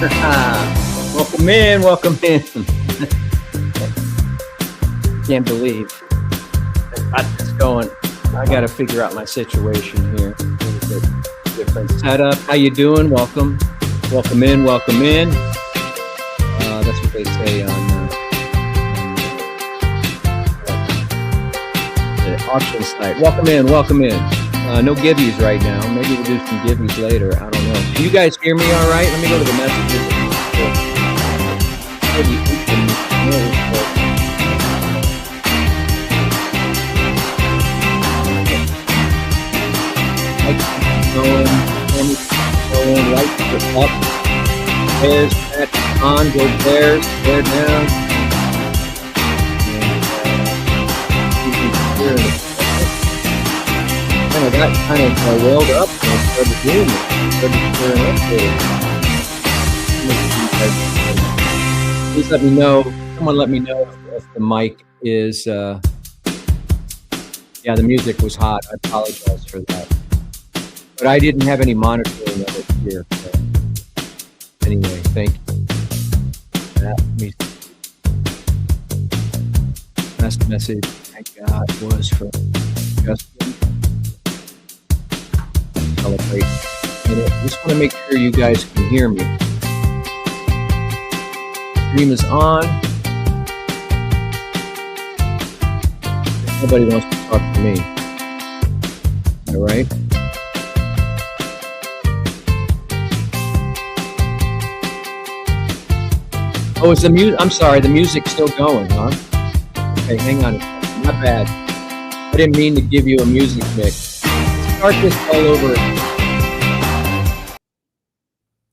Welcome in, welcome in. Can't believe I got this going. I got to figure out my situation here. A little bit different setup. How you doing? Welcome. Welcome in, welcome in. That's what they say on the auction site. Welcome in, welcome in. No gibbies right now. Maybe we'll do some gibbies later. I don't know. Can you guys hear me all right? Let me go to the messages. Going right to up. Bears back on. Go Bears. Bear down. And I got kind of welled up and I started doing it. Started stirring up there. Please let me know. Someone let me know if the mic is. Yeah, the music was hot. I apologize for that. But I didn't have any monitoring of it here. So. Anyway, thank you. Last message I got was from Justin. Celebrate. And I just want to make sure you guys can hear me. Stream is on. Nobody wants to talk to me. All right. Oh, is the music? I'm sorry, the music's still going, huh? Okay, hang on a second. Not bad. I didn't mean to give you a music mix. Start this all over.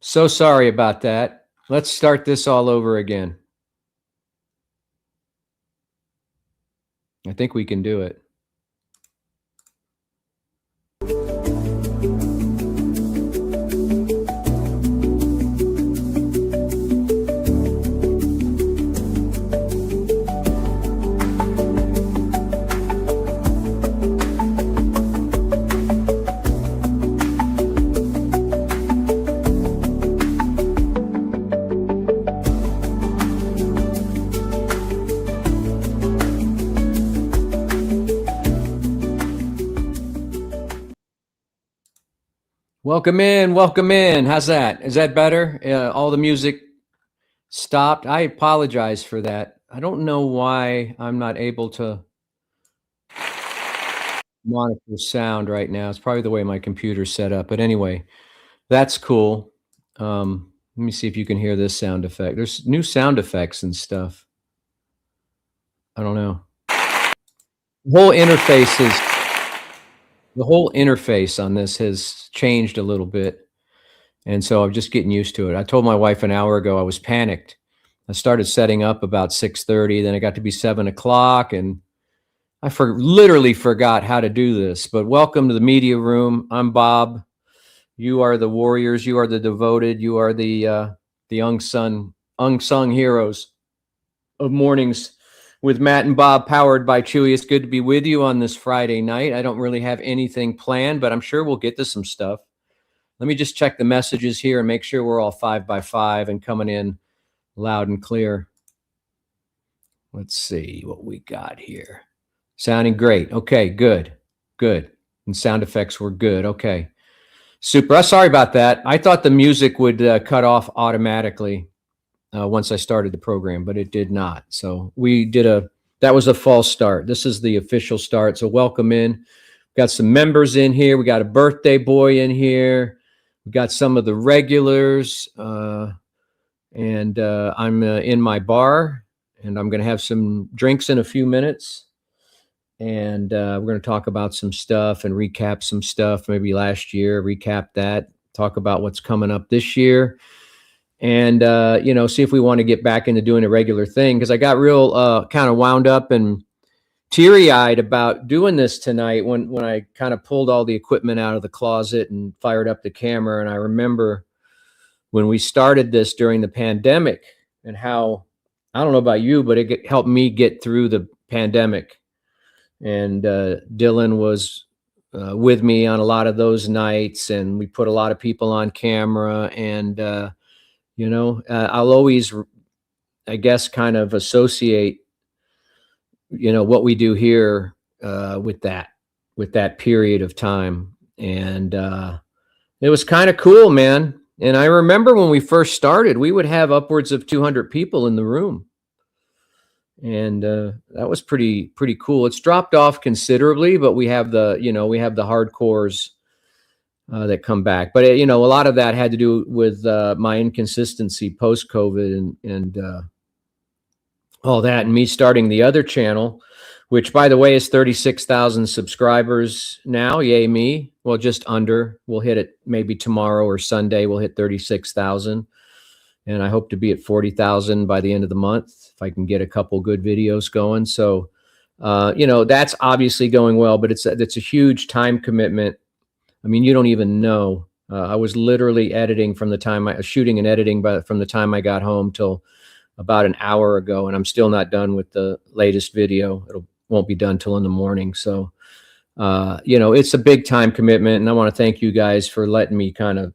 So sorry about that. Let's start this all over again. I think we can do it. Welcome in, welcome in. How's that? Is that better? All the music stopped. I apologize for that. I don't know why I'm not able to monitor sound right now. It's probably the way my computer's set up. But anyway, that's cool. Let me see if you can hear this sound effect. There's new sound effects and stuff. I don't know. The whole interface on this has changed a little bit. And so I'm just getting used to it. I told my wife an hour ago I was panicked. I started setting up about 6:30. Then it got to be 7 o'clock. And I literally forgot how to do this. But welcome to the Media Room. I'm Bob. You are the warriors. You are the devoted. You are the unsung heroes of mornings with Matt and Bob, powered by Chewy. It's good to be with you on this Friday night. I don't really have anything planned, but I'm sure we'll get to some stuff. Let me just check the messages here and make sure we're all 5 by 5 and coming in loud and clear. Let's see what we got here. Sounding great. Okay, good. And sound effects were good. Okay, super. Sorry about that. I thought the music would cut off automatically once I started the program, but it did not. So that was a false start. This is the official start. So welcome in. We've got some members in here. We got a birthday boy in here. We got some of the regulars. And I'm in my bar, and I'm going to have some drinks in a few minutes. And we're going to talk about some stuff and recap some stuff, maybe last year, recap that, talk about what's coming up this year. And, see if we want to get back into doing a regular thing, because I got real kind of wound up and teary-eyed about doing this tonight when I kind of pulled all the equipment out of the closet and fired up the camera. And I remember when we started this during the pandemic and how, I don't know about you, but it helped me get through the pandemic. And Dylan was with me on a lot of those nights, and we put a lot of people on camera, and You know, I'll always, I guess, kind of associate, you know, what we do here with that period of time. And it was kind of cool, man. And I remember when we first started, we would have upwards of 200 people in the room. And that was pretty cool. It's dropped off considerably, but we have the hardcores that come back. But you know, a lot of that had to do with my inconsistency post COVID and all that, and me starting the other channel, which, by the way, is 36,000 subscribers now. Yay me. Well, just under. We'll hit it maybe tomorrow or Sunday. We'll hit 36,000. And I hope to be at 40,000 by the end of the month if I can get a couple good videos going. So, you know, that's obviously going well, but it's a huge time commitment. I mean, you don't even know. I was literally editing from the time shooting and editing, but from the time I got home till about an hour ago, and I'm still not done with the latest video. Won't be done till in the morning. So, you know, it's a big time commitment, and I want to thank you guys for letting me kind of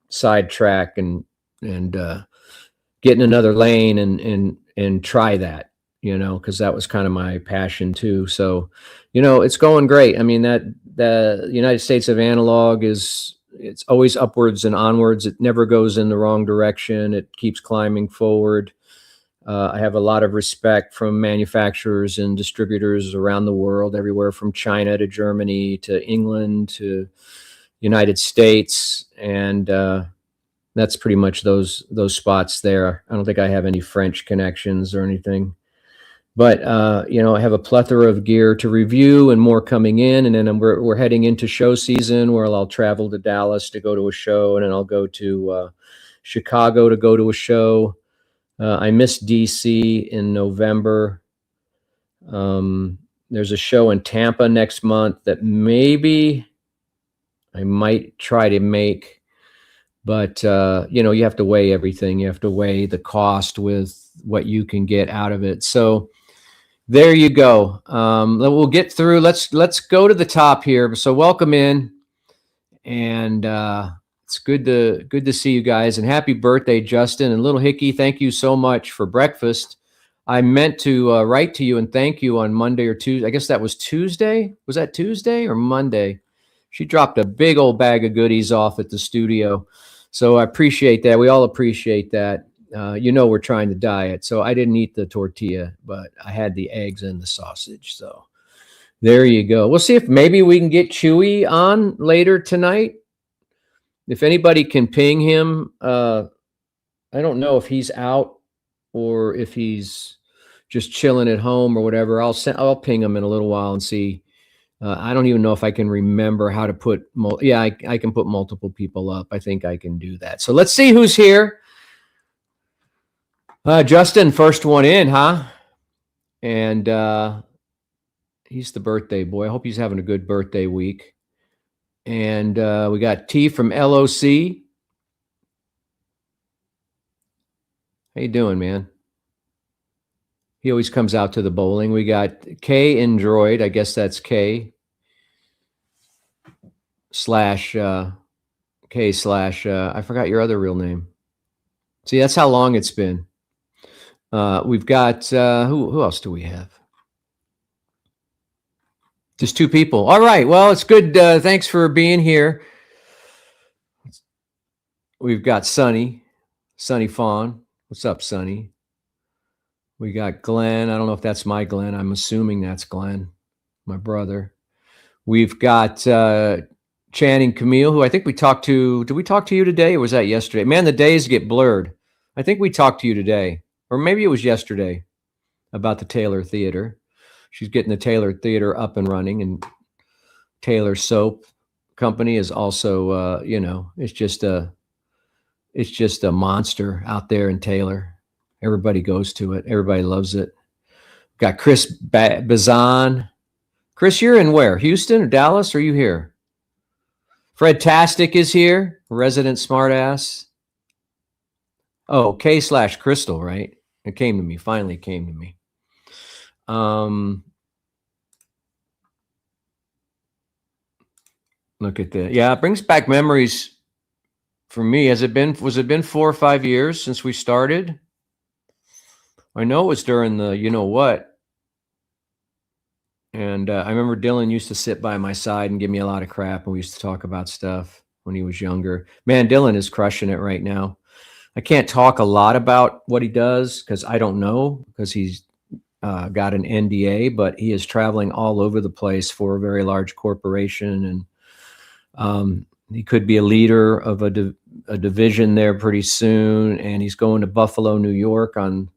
sidetrack and get in another lane and try that, you know, because that was kind of my passion too. So, you know, it's going great. I mean, that the United States of Analog it's always upwards and onwards. It never goes in the wrong direction. It keeps climbing forward. I have a lot of respect from manufacturers and distributors around the world, everywhere from China to Germany to England to United States. And that's pretty much those spots there. I don't think I have any French connections or anything. But, you know, I have a plethora of gear to review and more coming in. And then we're heading into show season where I'll travel to Dallas to go to a show. And then I'll go to Chicago to go to a show. I missed DC in November. There's a show in Tampa next month that maybe I might try to make, but you know, you have to weigh everything. You have to weigh the cost with what you can get out of it. So there you go. We'll get through. Let's go to the top here. So welcome in, and it's good to see you guys, and happy birthday, Justin and Little Hickey. Thank you so much for breakfast. I meant to write to you and thank you on Monday or Tuesday. I guess that was Tuesday. Was that Tuesday or Monday? She dropped a big old bag of goodies off at the studio. So I appreciate that. We all appreciate that. You know, we're trying to diet. So I didn't eat the tortilla, but I had the eggs and the sausage. So there you go. We'll see if maybe we can get Chewy on later tonight. If anybody can ping him, I don't know if he's out or if he's just chilling at home or whatever. I'll ping him in a little while and see. I don't even know if I can remember how to put. I can put multiple people up. I think I can do that. So let's see who's here. Justin, first one in, huh? And he's the birthday boy. I hope he's having a good birthday week. And we got T from LOC. How you doing, man? He always comes out to the bowling. We got K Android. I guess that's K slash I forgot your other real name. See, that's how long it's been. We've got who else do we have? Just two people. All right. Well, it's good. Thanks for being here. We've got Sonny Fawn. What's up, Sonny? We got Glenn. I don't know if that's my Glenn. I'm assuming that's Glenn, my brother. We've got Channing Camille, who I think we talked to. Did we talk to you today or was that yesterday? Man, the days get blurred. I think we talked to you today, or maybe it was yesterday, about the Taylor Theater. She's getting the Taylor Theater up and running, and Taylor Soap Company is also, you know, it's just a monster out there in Taylor. Everybody goes to it. Everybody loves it. Got Chris Bazan. Chris, you're in where? Houston or Dallas? Or are you here? Fred Tastic is here. Resident smartass. Oh, K/Crystal, right? It came to me. Finally came to me. Look at that. Yeah, it brings back memories for me, was it been 4 or 5 years since we started? I know it was during the you know what. And I remember Dylan used to sit by my side and give me a lot of crap, and we used to talk about stuff when he was younger. Man, Dylan is crushing it right now. I can't talk a lot about what he does because I don't know, because he's got an NDA, but he is traveling all over the place for a very large corporation, and he could be a leader of a division there pretty soon. And he's going to Buffalo, New York on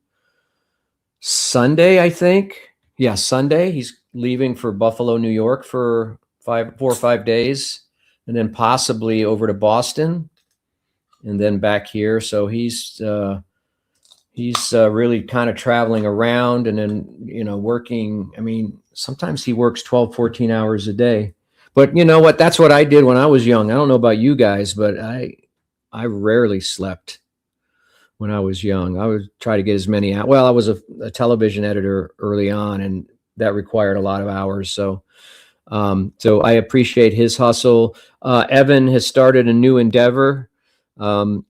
Sunday, I think. Yeah, Sunday. He's leaving for Buffalo, New York for 4 or 5 days, and then possibly over to Boston, and then back here. So he's really kind of traveling around, and then working. I mean, sometimes he works 12, 14 hours a day. But you know what? That's what I did when I was young. I don't know about you guys, but I rarely slept when I was young. I would try to get as many out. Well, I was a television editor early on, and that required a lot of hours. So I appreciate his hustle. Evan has started a new endeavor.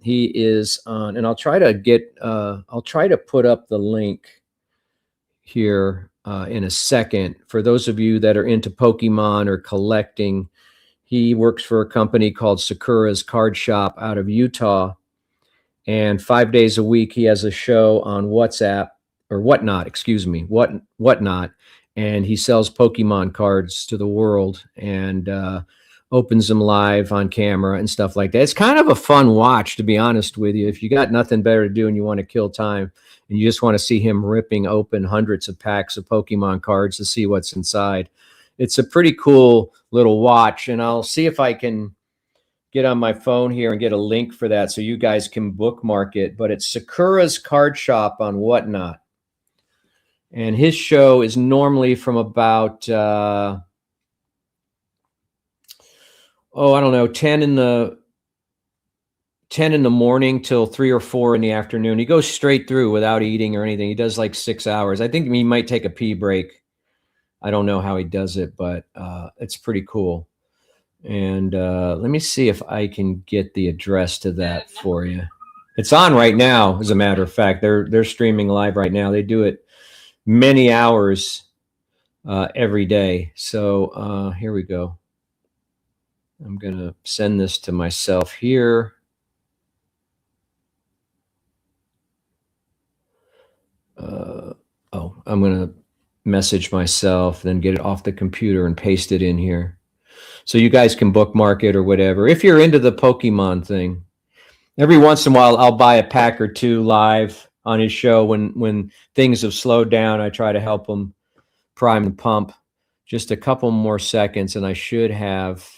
He is on, and I'll try to put up the link here in a second. For those of you that are into Pokemon or collecting, he works for a company called Sakura's Card Shop out of Utah. And 5 days a week, he has a show on WhatsApp or Whatnot, excuse me, Whatnot. And he sells Pokemon cards to the world and opens them live on camera and stuff like that. It's kind of a fun watch, to be honest with you. If you got nothing better to do and you want to kill time and you just want to see him ripping open hundreds of packs of Pokemon cards to see what's inside, it's a pretty cool little watch. And I'll see if I can get on my phone here and get a link for that so you guys can bookmark it. But it's Sakura's Card Shop on Whatnot. And his show is normally from about, I don't know, 10 in the morning till 3 or 4 in the afternoon. He goes straight through without eating or anything. He does like 6 hours. I think he might take a pee break. I don't know how he does it, but it's pretty cool. And let me see if I can get the address to that for you. It's on right now, as a matter of fact. They're streaming live right now. They do it many hours every day. So here we go. I'm going to send this to myself here. I'm going to message myself, then get it off the computer and paste it in here. So you guys can bookmark it or whatever. If you're into the Pokemon thing, every once in a while, I'll buy a pack or two live on his show. When things have slowed down, I try to help him prime the pump. Just a couple more seconds, and I should have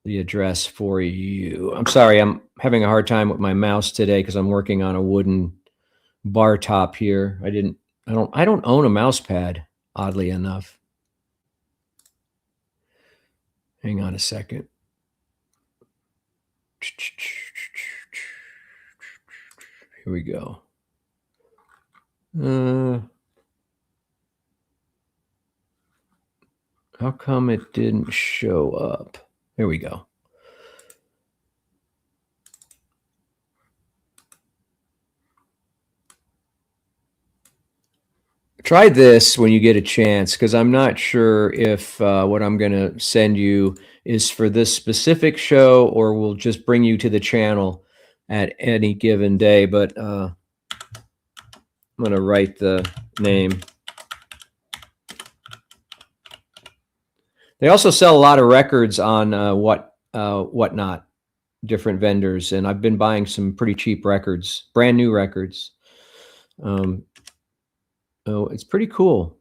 the address for you. I'm sorry, I'm having a hard time with my mouse today because I'm working on a wooden bar top here. I don't own a mouse pad, oddly enough. Hang on a second. Here we go. How come it didn't show up? Here we go. Try this when you get a chance, because I'm not sure if what I'm going to send you is for this specific show or will just bring you to the channel at any given day. But I'm going to write the name. They also sell a lot of records on Whatnot, different vendors, and I've been buying some pretty cheap records, brand new records. Oh, it's pretty cool.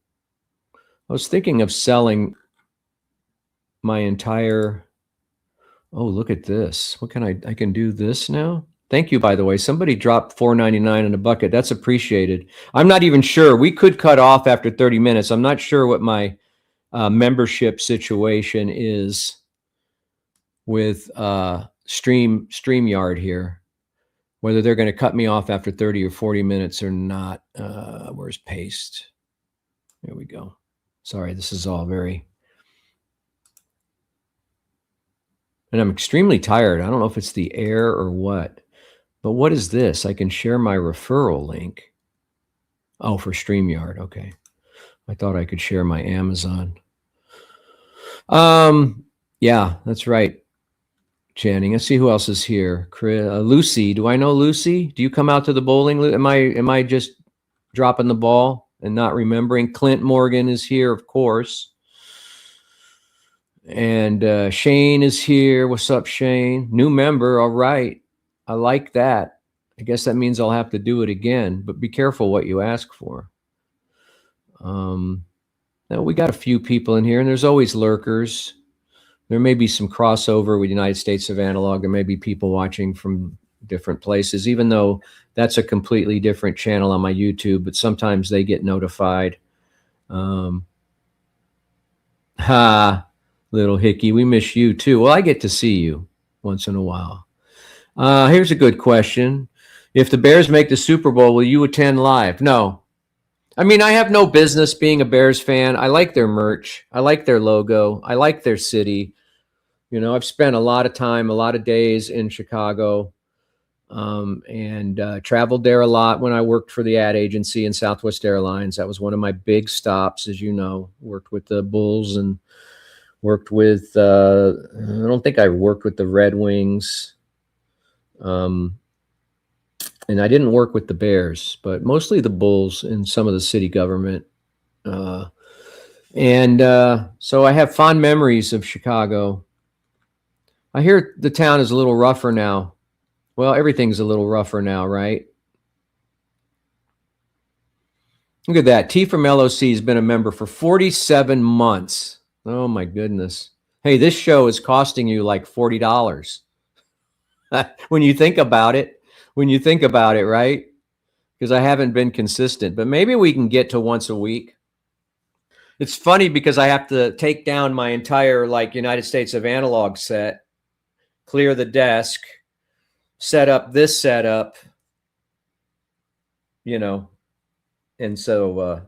I was thinking of selling my entire. Oh, look at this. What can I can do this now? Thank you, by the way. Somebody dropped $4.99 in a bucket. That's appreciated. I'm not even sure. We could cut off after 30 minutes. I'm not sure what my membership situation is with StreamYard here, whether they're going to cut me off after 30 or 40 minutes or not. Where's paste? There we go. Sorry, this is all very. And I'm extremely tired. I don't know if it's the air or what. But what is this? I can share my referral link. Oh, for StreamYard. Okay. I thought I could share my Amazon. Yeah, that's right. Channing. Let's see who else is here. Lucy. Do I know Lucy? Do you come out to the bowling? Am I just dropping the ball and not remembering? Clint Morgan is here, of course. And Shane is here. What's up, Shane? New member. All right. I like that. I guess that means I'll have to do it again, but be careful what you ask for. Now we got a few people in here, and there's always lurkers. There may be some crossover with United States of Analog. There may be people watching from different places, even though that's a completely different channel on my YouTube, but sometimes they get notified. Little Hickey, we miss you too. Well, I get to see you once in a while. Here's a good question. If the Bears make the Super Bowl, will you attend live? No. I mean, I have no business being a Bears fan. I like their merch. I like their logo. I like their city. You know, I've spent a lot of time, a lot of days in Chicago, and traveled there a lot when I worked for the ad agency in Southwest Airlines. That was one of my big stops, as you know. Worked with the Bulls and worked with, I don't think I worked with the Red Wings. And I didn't work with the Bears, but mostly the Bulls and some of the city government. So I have fond memories of Chicago. I hear the town is a little rougher now. Well, everything's a little rougher now, right? Look at that. T from LOC has been a member for 47 months. Oh, my goodness. Hey, this show is costing you like $40 when you think about it. Right? Because I haven't been consistent, but maybe we can get to once a week. It's funny because I have to take down my entire like United States of Analog set, clear the desk, set up this setup, you know, and so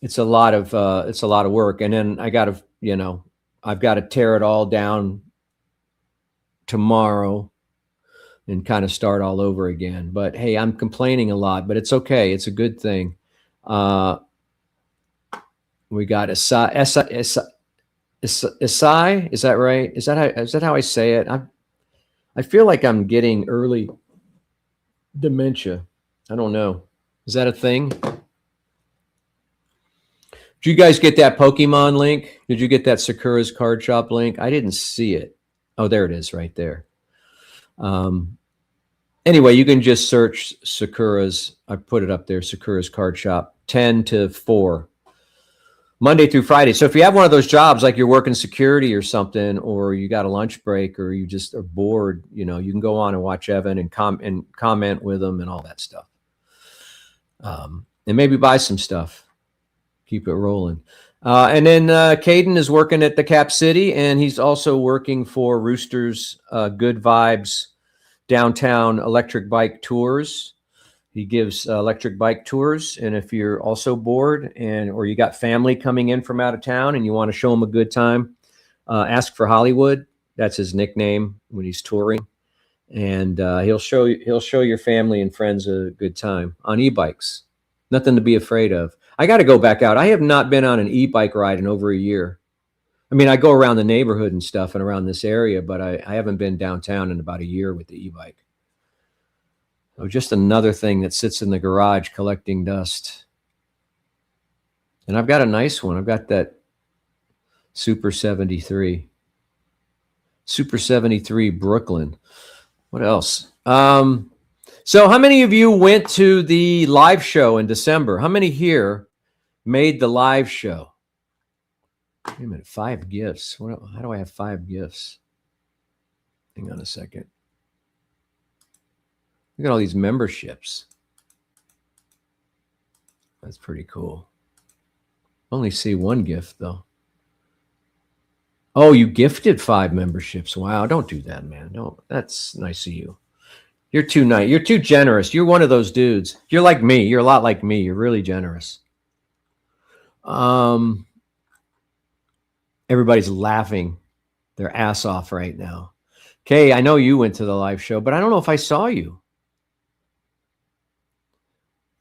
it's a lot of work. And then I got to, you know, I've got to tear it all down tomorrow and kind of start all over again. But hey, I'm complaining a lot, but it's okay. It's a good thing. We got Isai. Is that right? Is that how I say it? I feel like I'm getting early dementia. I don't know. Is that a thing? Did you guys get that Pokemon link? Did you get that Sakura's card shop link? I didn't see it. Oh, there it is right there. Anyway, you can just search Sakura's. I put it up there, Sakura's card shop, 10 to 4, Monday through Friday. So if you have one of those jobs, like you're working security or something, or you got a lunch break, or you just are bored, you know, you can go on and watch Evan and comment with him and all that stuff. And maybe buy some stuff. Keep it rolling. And then Caden is working at the Cap City, and he's also working for Rooster's Good Vibes downtown electric bike tours. He gives electric bike tours, and if you're also bored or you got family coming in from out of town and you want to show them a good time, ask for Hollywood. That's his nickname when he's touring, and he'll show your family and friends a good time on e-bikes. Nothing to be afraid of. I got to go back out. I have not been on an e-bike ride in over a year. I mean, I go around the neighborhood and stuff and around this area, but I haven't been downtown in about a year with the e-bike. So just another thing that sits in the garage collecting dust. And I've got a nice one. I've got that Super 73. Super 73 Brooklyn. What else? So how many of you went to the live show in December? How many here made the live show? Wait a minute, 5 gifts. How do I have 5 gifts? Hang on a second. Look at all these memberships. That's pretty cool. Only see 1 gift, though. Oh, you gifted 5 memberships. Wow, don't do that, man. No, that's nice of you. You're too nice. You're too generous. You're one of those dudes. You're like me. You're a lot like me. You're really generous. Everybody's laughing. their ass off right now. Kay, I know you went to the live show, but I don't know if I saw you.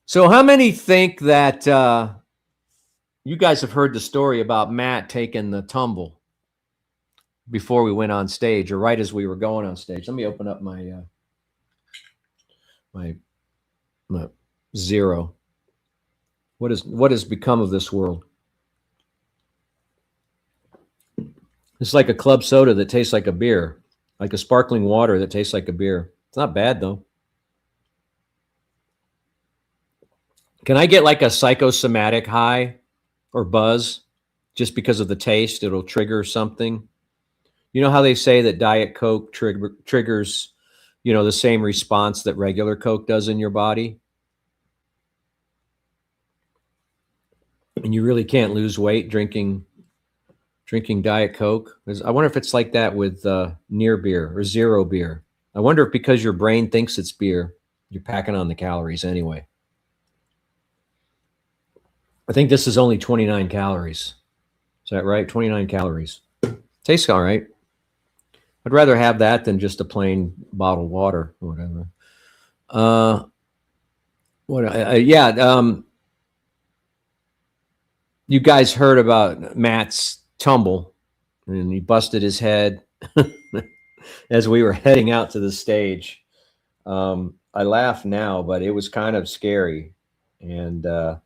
So how many think that you guys have heard the story about Matt taking the tumble before we went on stage, or right as we were going on stage? Let me open up my my zero. What has become of this world? It's like a club soda that tastes like a beer, like a sparkling water that tastes like a beer. It's not bad though. Can I get like a psychosomatic high or buzz just because of the taste? It'll trigger something. You know how they say that Diet Coke triggers, you know, the same response that regular Coke does in your body? And you really can't lose weight drinking Diet Coke. I wonder if it's like that with near beer or zero beer. I wonder if because your brain thinks it's beer, you're packing on the calories anyway. I think this is only 29 calories. Is that right? 29 calories. Tastes all right. I'd rather have that than just a plain bottled water or whatever. You guys heard about Matt's tumble, and he busted his head as we were heading out to the stage. I laugh now, but it was kind of scary. And for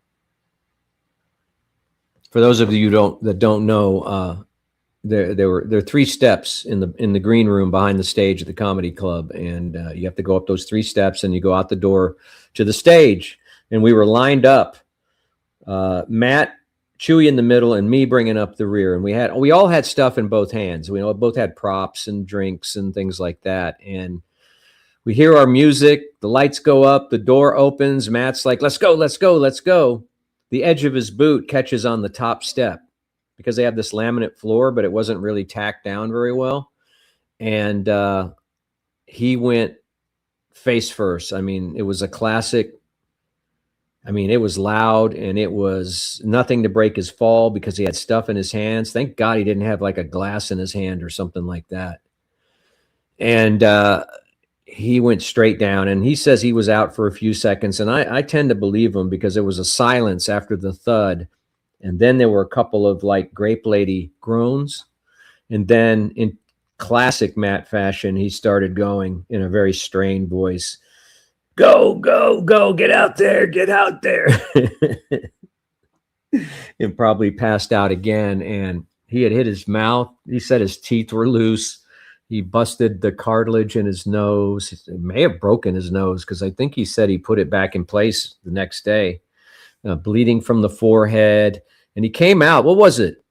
those of you that don't know, there are 3 steps in the green room behind the stage at the comedy club, and you have to go up those 3 steps, and you go out the door to the stage. And we were lined up, Matt, Chewy in the middle, and me bringing up the rear. And we all had stuff in both hands. We both had props and drinks and things like that. And we hear our music, the lights go up, the door opens. Matt's like, let's go, let's go, let's go. The edge of his boot catches on the top step because they have this laminate floor, but it wasn't really tacked down very well. And he went face first. I mean, it was a classic. I mean, it was loud, and it was nothing to break his fall because he had stuff in his hands. Thank God he didn't have like a glass in his hand or something like that. And he went straight down, and he says he was out for a few seconds. And I tend to believe him because there was a silence after the thud. And then there were a couple of like grape lady groans. And then in classic Matt fashion, he started going in a very strained voice. Go, go, go, get out there, get out there. And probably passed out again. And he had hit his mouth. He said his teeth were loose. He busted the cartilage in his nose. He may have broken his nose because I think he said he put it back in place the next day. Bleeding from the forehead. And he came out. What was it,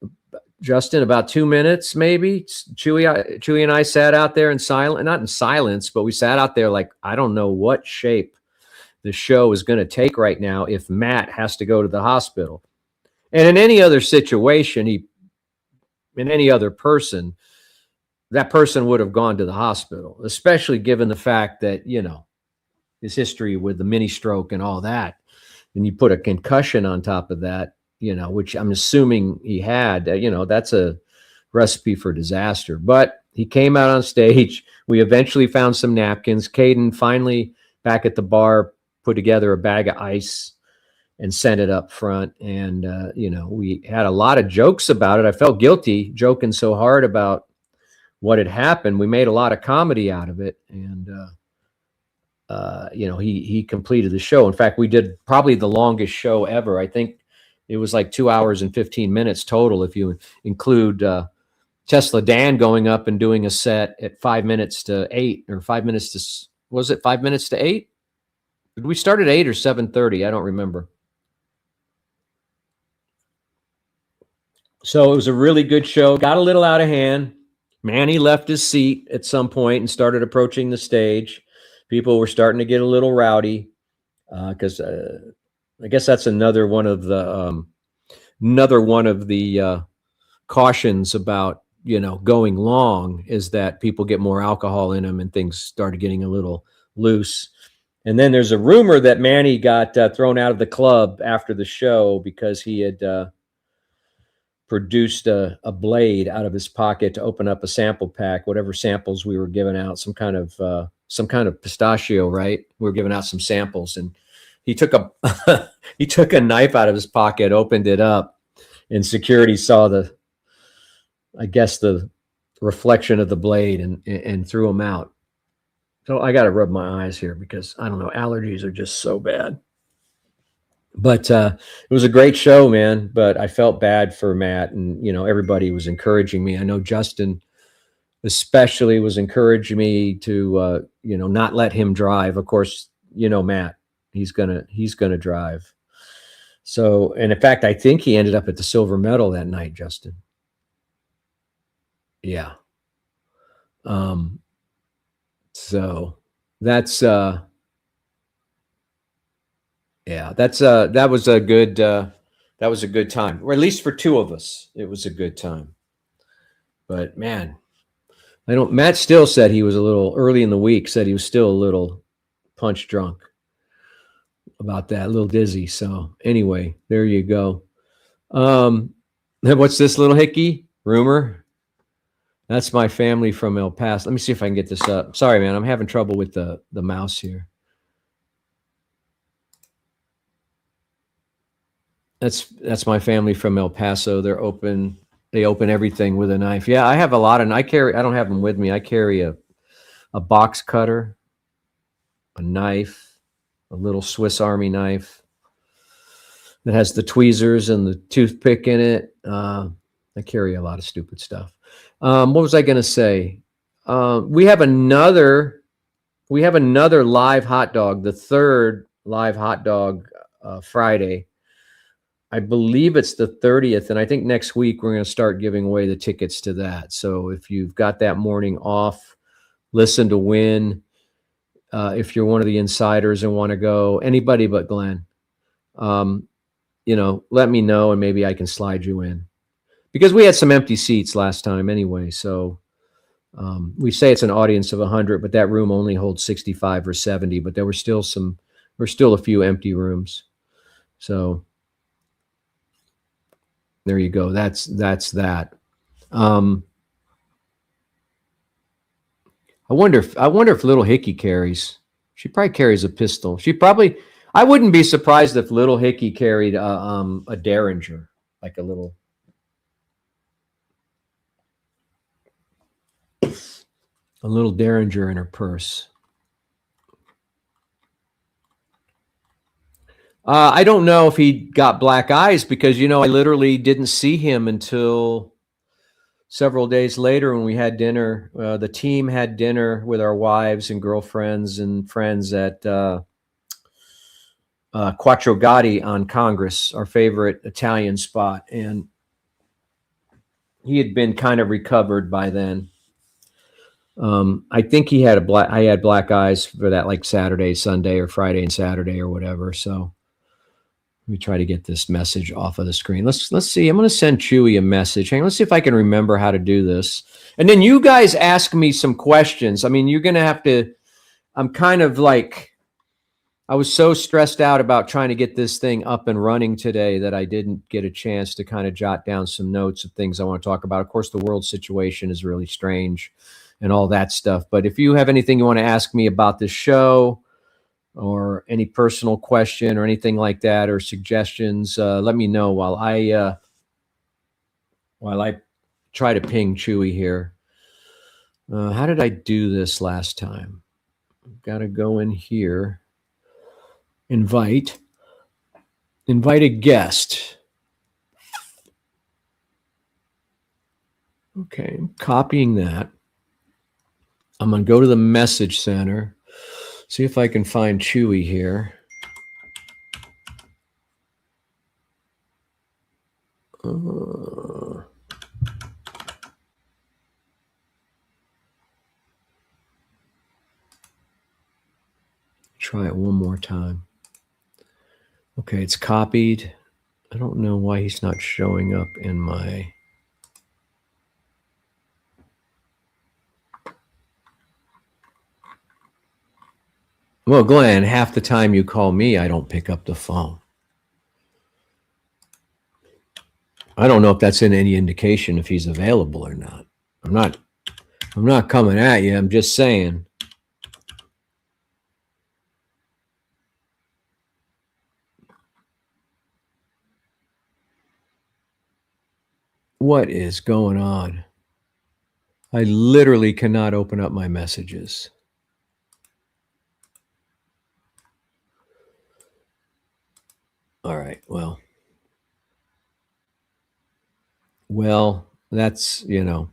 Justin? About 2 minutes, maybe? Chewy and I sat out there in silence, not in silence, but we sat out there like, I don't know what shape the show is going to take right now if Matt has to go to the hospital. And in any other situation, in any other person, that person would have gone to the hospital, especially given the fact that, you know, his history with the mini stroke and all that. And you put a concussion on top of that, you know, which I'm assuming he had, you know, that's a recipe for disaster. But he came out on stage. We eventually found some napkins. Caden finally back at the bar put together a bag of ice and sent it up front. And, you know, we had a lot of jokes about it. I felt guilty joking so hard about what had happened. We made a lot of comedy out of it. And, you know, he completed the show. In fact, we did probably the longest show ever. I think it was like 2 hours and 15 minutes total if you include Tesla Dan going up and doing a set at 5 minutes to 8 or 5 minutes to, was it 5 minutes to 8? Did we start at 8 or 7:30? I don't remember. So it was a really good show. Got a little out of hand. Manny left his seat at some point and started approaching the stage. People were starting to get a little rowdy because I guess that's another one of the cautions about, you know, going long is that people get more alcohol in them and things started getting a little loose. And then there's a rumor that Manny got thrown out of the club after the show because he had produced a blade out of his pocket to open up a sample pack, whatever samples we were giving out, some kind of pistachio, right? We were giving out some samples, and he took a he took a knife out of his pocket, opened it up, and security saw the reflection of the blade and threw him out. So I got to rub my eyes here because I don't know, allergies are just so bad. But it was a great show, man. But I felt bad for Matt, and everybody was encouraging me. I know Justin especially was encouraging me to not let him drive. Of course, Matt, he's gonna drive. So, and in fact, I think he ended up at the silver medal that night, Justin. Yeah. So that's yeah, that was a good time, or at least for two of us, it was a good time. But man, Matt still said he was a little early in the week, said he was still a little punch drunk about that, a little dizzy. So anyway, there you go. What's this, little hickey? Rumor? That's my family from El Paso. Let me see if I can get this up. Sorry, man, I'm having trouble with the mouse here. That's my family from El Paso. They open everything with a knife. Yeah, I have a lot, and I don't have them with me. I carry a box cutter, a knife, a little Swiss Army knife that has the tweezers and the toothpick in it. I carry a lot of stupid stuff. What was I going to say? We have another live hot dog, the third live hot dog Friday. I believe it's the 30th, and I think next week we're going to start giving away the tickets to that. So if you've got that morning off, listen to win. If you're one of the insiders and want to go, anybody but Glenn, let me know, and maybe I can slide you in, because we had some empty seats last time anyway. So we say it's an audience of 100, but that room only holds 65 or 70. But there were still a few empty rooms. So there you go. That's that. I wonder if little Hickey carries. She probably carries a pistol. I wouldn't be surprised if little Hickey carried a Derringer, like a little Derringer in her purse. I don't know if he got black eyes, because I literally didn't see him until several days later when we had dinner. The team had dinner with our wives and girlfriends and friends at Quattro Gatti on Congress, our favorite Italian spot, and he had been kind of recovered by then. I think I had black eyes for that, like Saturday, Sunday, or Friday and Saturday or whatever. So let me try to get this message off of the screen. Let's see. I'm going to send Chewy a message. Hang on, let's see if I can remember how to do this. And then you guys ask me some questions. I mean, you're going to have to, I'm kind of like, I was so stressed out about trying to get this thing up and running today that I didn't get a chance to kind of jot down some notes of things I want to talk about. Of course, the world situation is really strange and all that stuff. But if you have anything you want to ask me about this show, or any personal question or anything like that, or suggestions, let me know while I try to ping Chewy here. How did I do this last time? I've got to go in here, invite a guest. Okay, I'm copying that. I'm going to go to the message center. See if I can find Chewy here. Try it one more time. Okay, it's copied. I don't know why he's not showing up in my... Well, Glenn, half the time you call me, I don't pick up the phone. I don't know if that's in any indication if he's available or not. I'm not coming at you. I'm just saying. What is going on? I literally cannot open up my messages. All right. Well, that's, yeah,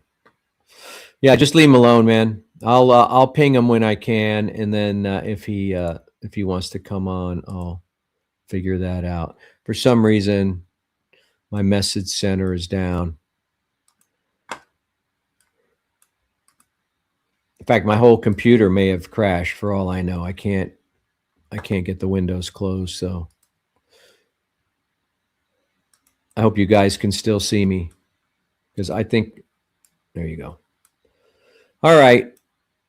just leave him alone, man. I'll ping him when I can. And then if he wants to come on, I'll figure that out. For some reason, my message center is down. In fact, my whole computer may have crashed for all I know. I can't get the windows closed. So I hope you guys can still see me, because I think, there you go. All right.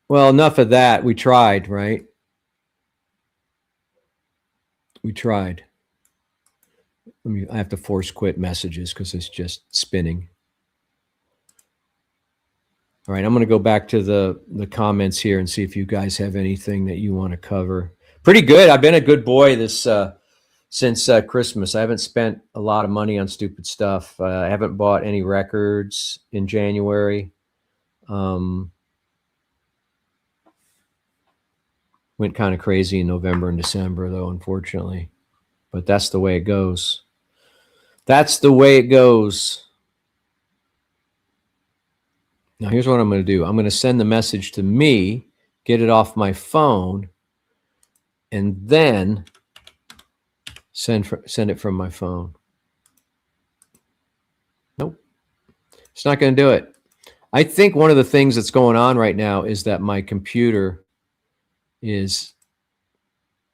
Well, enough of that. We tried, right? We tried. I have to force quit messages because it's just spinning. All right, I'm going to go back to the comments here and see if you guys have anything that you want to cover. Pretty good. I've been a good boy since Christmas. I haven't spent a lot of money on stupid stuff. I haven't bought any records in January. Went kind of crazy in November and December, though, unfortunately. But that's the way it goes. That's the way it goes. Now, here's what I'm going to do. I'm going to send the message to me, get it off my phone, and then send it from my phone. Nope. It's not going to do it. I think one of the things that's going on right now is that my computer is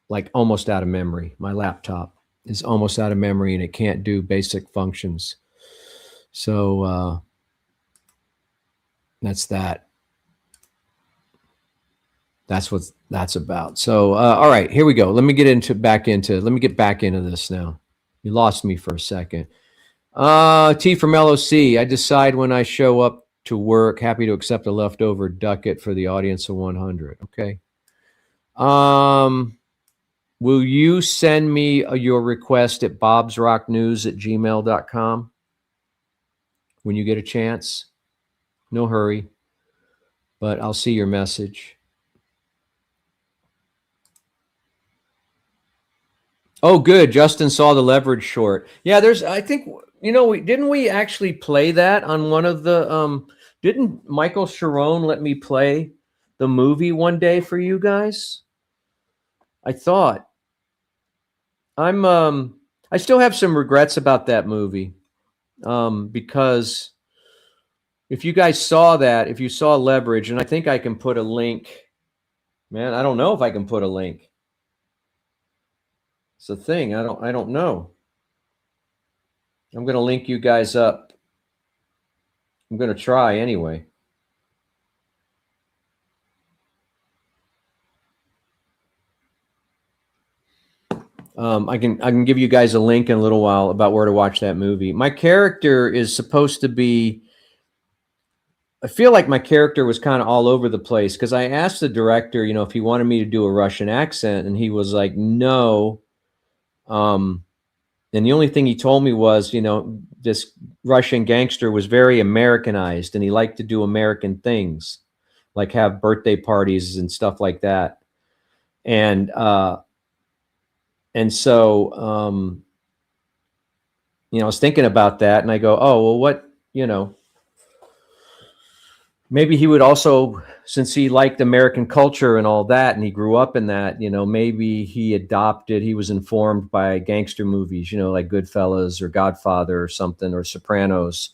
like almost out of memory. My laptop is almost out of memory and it can't do basic functions. So that's that. That's what that's about. So all right, here we go. Let me get back into this now. You lost me for a second. T from LOC. I decide when I show up to work. Happy to accept a leftover ducat for the audience of 100. Okay. Will you send me your request at bobsrocknews@gmail.com when you get a chance? No hurry, but I'll see your message. Oh, good. Justin saw the Leverage short. Yeah, I think, didn't we actually play that on one of the, didn't Michael Sharon let me play the movie one day for you guys? I thought. I still have some regrets about that movie, because if you guys saw that, if you saw Leverage, and I think I can put a link, man, I don't know if I can put a link. It's a thing. I don't know. I'm going to link you guys up. I'm going to try anyway. I can give you guys a link in a little while about where to watch that movie. My character is supposed to be, I feel like my character was kind of all over the place, because I asked the director, if he wanted me to do a Russian accent, and he was like, no. And the only thing he told me was, this Russian gangster was very Americanized, and he liked to do American things, like have birthday parties and stuff like that. And so, I was thinking about that, and I go, oh, well, what, maybe he would also, since he liked American culture and all that, and he grew up in that, maybe he was informed by gangster movies, like Goodfellas or Godfather or something, or Sopranos.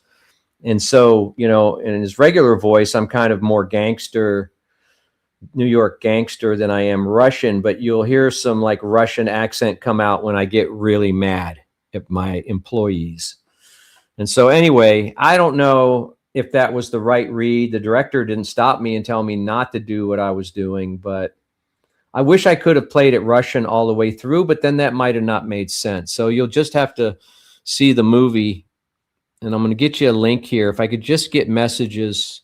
And so, in his regular voice, I'm kind of more gangster, New York gangster than I am Russian, but you'll hear some like Russian accent come out when I get really mad at my employees. And so anyway, I don't know if that was the right read. The director didn't stop me and tell me not to do what I was doing, but I wish I could have played it Russian all the way through, but then that might have not made sense. So you'll just have to see the movie And I'm going to get you a link here. If I could just get messages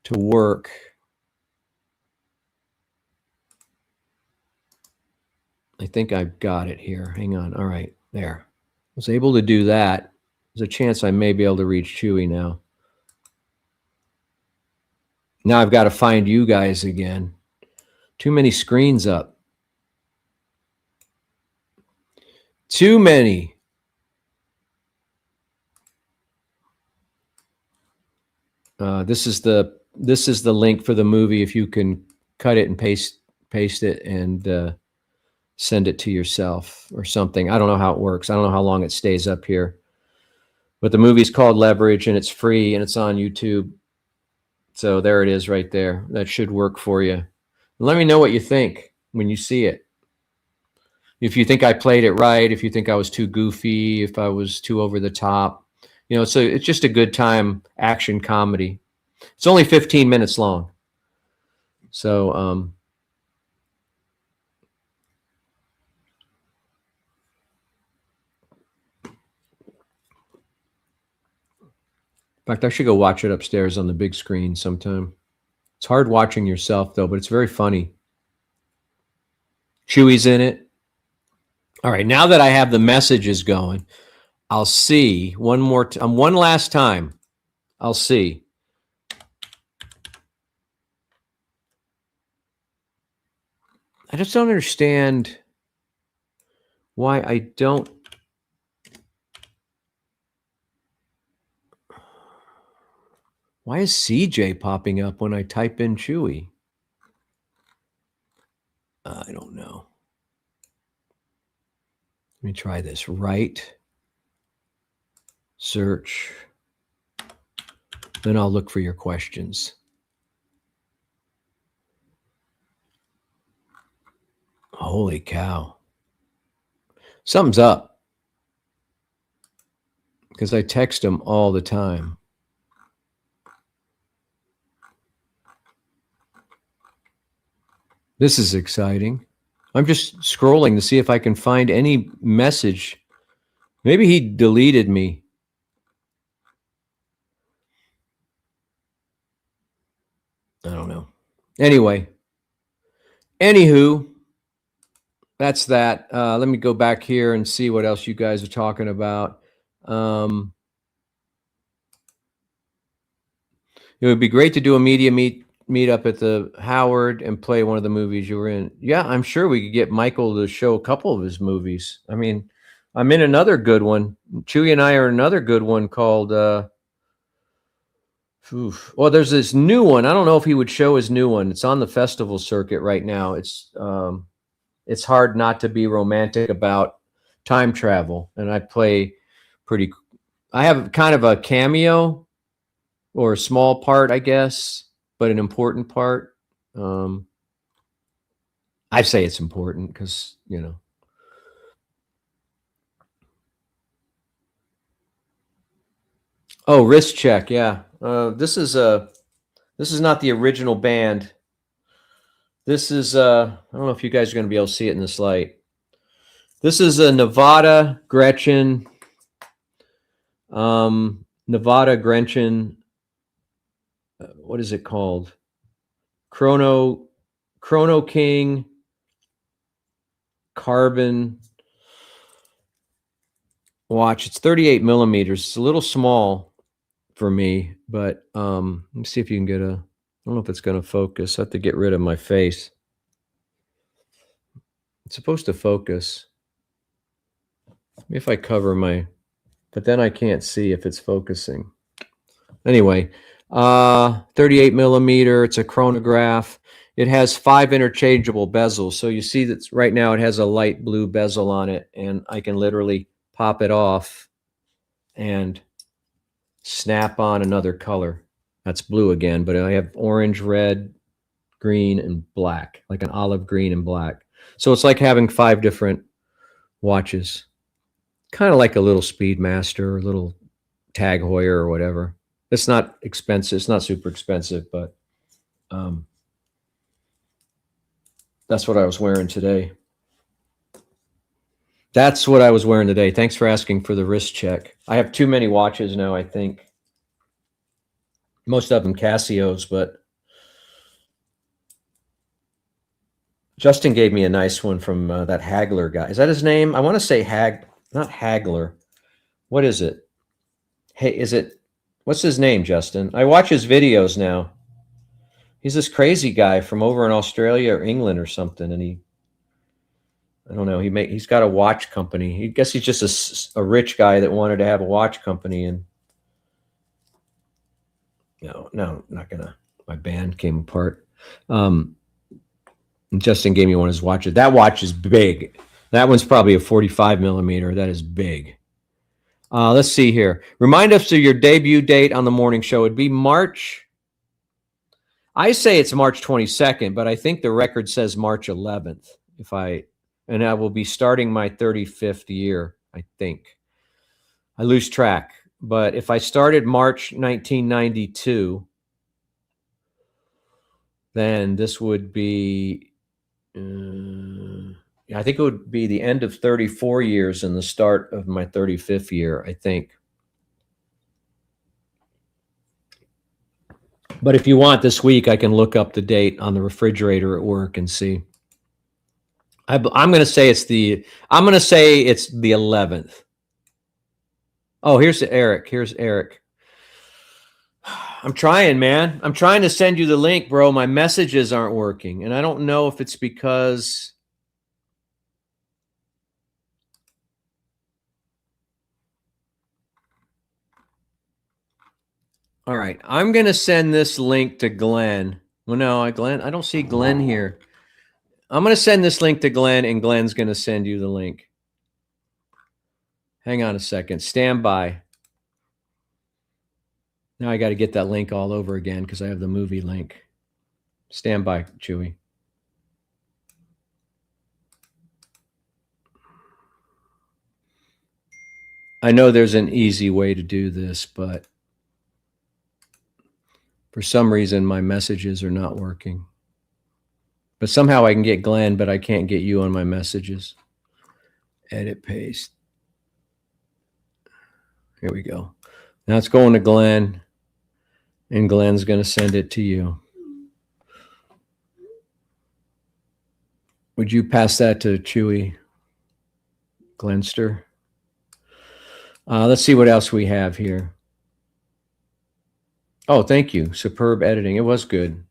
to work. I think I've got it here. Hang on. All right, there. I was able to do that. There's a chance I may be able to reach Chewy now. Now I've got to find you guys again. Too many screens up. Too many. This is the link for the movie. If you can cut it and paste it and send it to yourself or something. I don't know how it works. I don't know how long it stays up here. But the movie's called Leverage, and it's free, and it's on YouTube. So there it is right there. That should work for you. Let me know what you think when you see it. If you think I played it right, if you think I was too goofy, if I was too over the top. You know, so it's just a good time action comedy. It's only 15 minutes long. So, in fact, I should go watch it upstairs on the big screen sometime. It's hard watching yourself, though, but it's very funny. Chewy's in it. All right, now that I have the messages going, I'll see one last time. I'll see. I just don't understand why I don't. Why is CJ popping up when I type in Chewy? I don't know. Let me try this. Right. Search. Then I'll look for your questions. Holy cow. Something's up. Because I text them all the time. This is exciting. I'm just scrolling to see if I can find any message. Maybe he deleted me. I don't know. Anyway. Anywho, that's that. Let me go back here and see what else you guys are talking about. It would be great to do a media meet up at the Howard and play one of the movies you were in. Yeah, I'm sure we could get Michael to show a couple of his movies. I mean, I'm in another good one. Chewy and I are in another good one called well, there's this new one. I don't know if he would show his new one. It's on the festival circuit right now. It's hard not to be romantic about time travel. And I have kind of a cameo or a small part, I guess, but an important part. I say it's important because, you know. Oh, wrist check. Yeah. This is not the original band. This is, I don't know if you guys are going to be able to see it in this light. This is a Nevada Gretchen. What is it called? Chrono King carbon watch. It's 38 millimeters. It's a little small for me, but let me see if you can get I don't know if it's going to focus. I have to get rid of my face. It's supposed to focus. If I cover but then I can't see if it's focusing. Anyway, 38 millimeter. It's a chronograph. It has 5 interchangeable bezels. So you see that right now it has a light blue bezel on it, and I can literally pop it off and snap on another color. That's blue again, but I have orange, red, green, and black, like an olive green and black. So it's like having 5 different watches. Kind of like a little Speedmaster, a little Tag Heuer or whatever. It's not expensive. It's not super expensive, but that's what I was wearing today. That's what I was wearing today. Thanks for asking for the wrist check. I have too many watches now, I think. Most of them Casios, but Justin gave me a nice one from that Hagler guy. Is that his name? I want to say not Hagler. What is it? Hey, what's his name, Justin? I watch his videos now. He's this crazy guy from over in Australia or England or something, and I don't know. He's got a watch company. I guess he's just a rich guy that wanted to have a watch company. And no, not gonna. My band came apart. Justin gave me one of his watches. That watch is big. That one's probably a 45 millimeter. That is big. Let's see here. Remind us of your debut date on the morning show. It'd be March. I say it's March 22nd, but I think the record says March 11th. And I will be starting my 35th year, I think. I lose track. But if I started March 1992, then this would be, I think it would be the end of 34 years and the start of my 35th year, I think. But if you want this week, I can look up the date on the refrigerator at work and see. I'm going to say it's the 11th. Oh, here's Eric. I'm trying, man. I'm trying to send you the link, bro. My messages aren't working. And I don't know if it's because... All right. I'm going to send this link to Glenn. Well, no, Glenn. I don't see Glenn here. I'm going to send this link to Glenn, and Glenn's going to send you the link. Hang on a second. Stand by. Now I got to get that link all over again because I have the movie link. Stand by, Chewy. I know there's an easy way to do this, but for some reason my messages are not working. But somehow I can get Glenn, but I can't get you on my messages. Edit, paste. Here we go. Now it's going to Glenn, and Glenn's going to send it to you. Would you pass that to Chewy Glenster? Let's see what else we have here. Oh, thank you. Superb editing. It was good.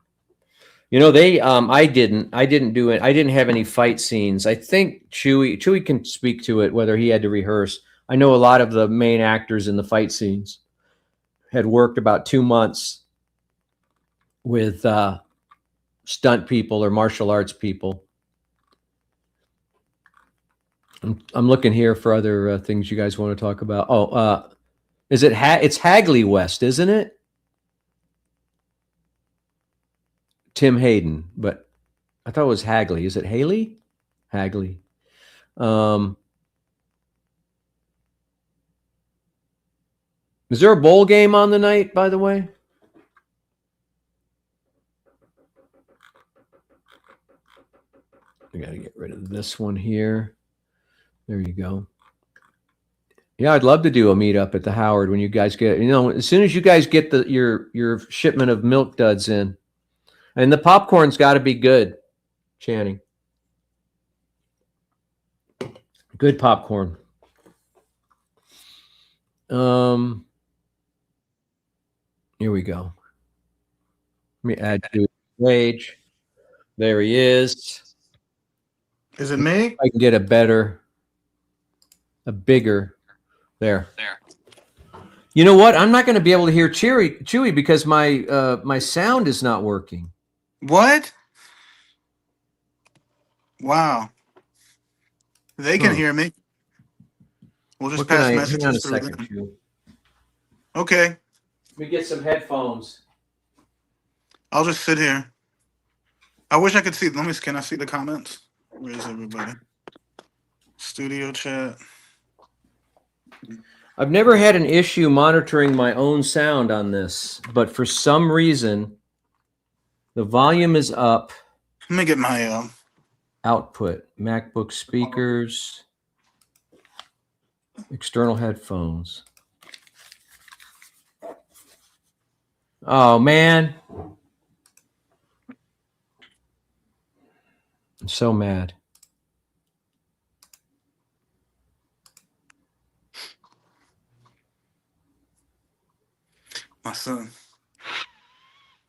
You know, I didn't do it. I didn't have any fight scenes. I think Chewy can speak to it, whether he had to rehearse. I know a lot of the main actors in the fight scenes had worked about 2 months with stunt people or martial arts people. I'm looking here for other things you guys want to talk about. Oh, it's Hagley West, isn't it? Tim Hayden, but I thought it was Hagley. Is it Haley? Hagley. Is there a bowl game on the night, by the way? I got to get rid of this one here. There you go. Yeah, I'd love to do a meetup at the Howard when you guys get, as soon as you guys get your shipment of milk duds in. And the popcorn's got to be good, Channing. Good popcorn. Here we go. Let me add to page. There he is. Is it me? I can get a bigger. There. You know what? I'm not going to be able to hear Chewy because my sound is not working. What? Wow. They can hear me. We'll just pass messages through them. Okay. Let me get some headphones. I'll just sit here. I wish I could see. Can I see the comments? Where is everybody? Studio chat. I've never had an issue monitoring my own sound on this, but for some reason, the volume is up. Let me get my output. MacBook speakers. External headphones. Oh, man. I'm so mad. My son.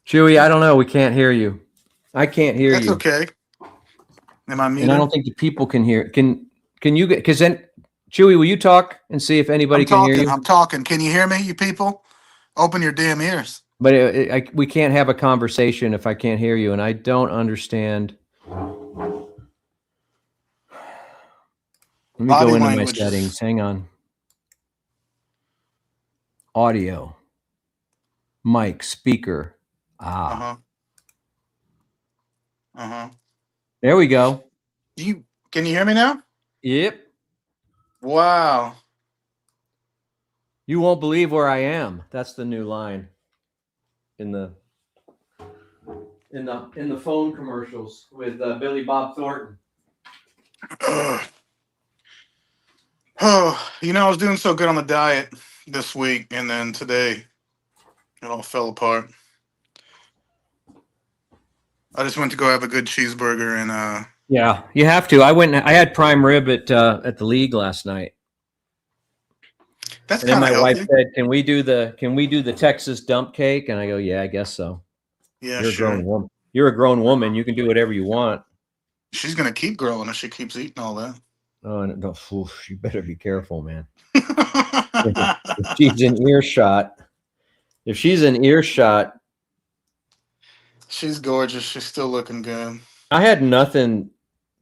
Chewy, I don't know. We can't hear you. I can't hear That's you. okay. Am I muted? And I don't think the people can hear. Can you get? Because then, Chewy, will you talk and see if anybody can hear you? I'm talking. Can you hear me, you people? Open your damn ears. But we can't have a conversation if I can't hear you, and I don't understand. Let me Body go into my language is- settings. Hang on. Audio. Mic, speaker. There we go. Can you hear me now? Yep. Wow. You won't believe where I am. That's the new line in the phone commercials with Billy Bob Thornton. Oh, I was doing so good on the diet this week, and then today it all fell apart. I just went to go have a good cheeseburger and Yeah, you have to. I had prime rib at the league last night. That's and then kind of my healthy. wife said, "Can we do the Texas dump cake?" And I go, "Yeah, I guess so." Yeah, You're sure. a grown woman. You're a grown woman. You can do whatever you want. She's gonna keep growing if she keeps eating all that. Oh, and you better be careful, man. If she's in earshot, she's gorgeous. She's still looking good. I had nothing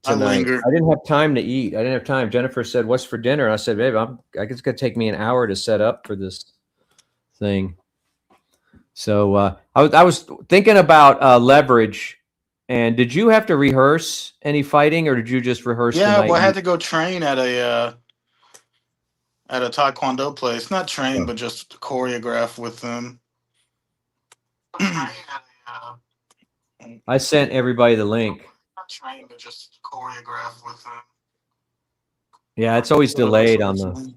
I tonight. linger. I didn't have time to eat. I didn't have time. Jennifer said, "What's for dinner?" I said, "Babe, I guess it's gonna take me an hour to set up for this thing." So I was thinking about leverage. And did you have to rehearse any fighting, or did you just rehearse? Yeah, the night well, I had to go train at a taekwondo place. Not train, but just choreograph with them. I sent everybody the link. Not train, but just choreograph with them. Yeah, it's always delayed on the.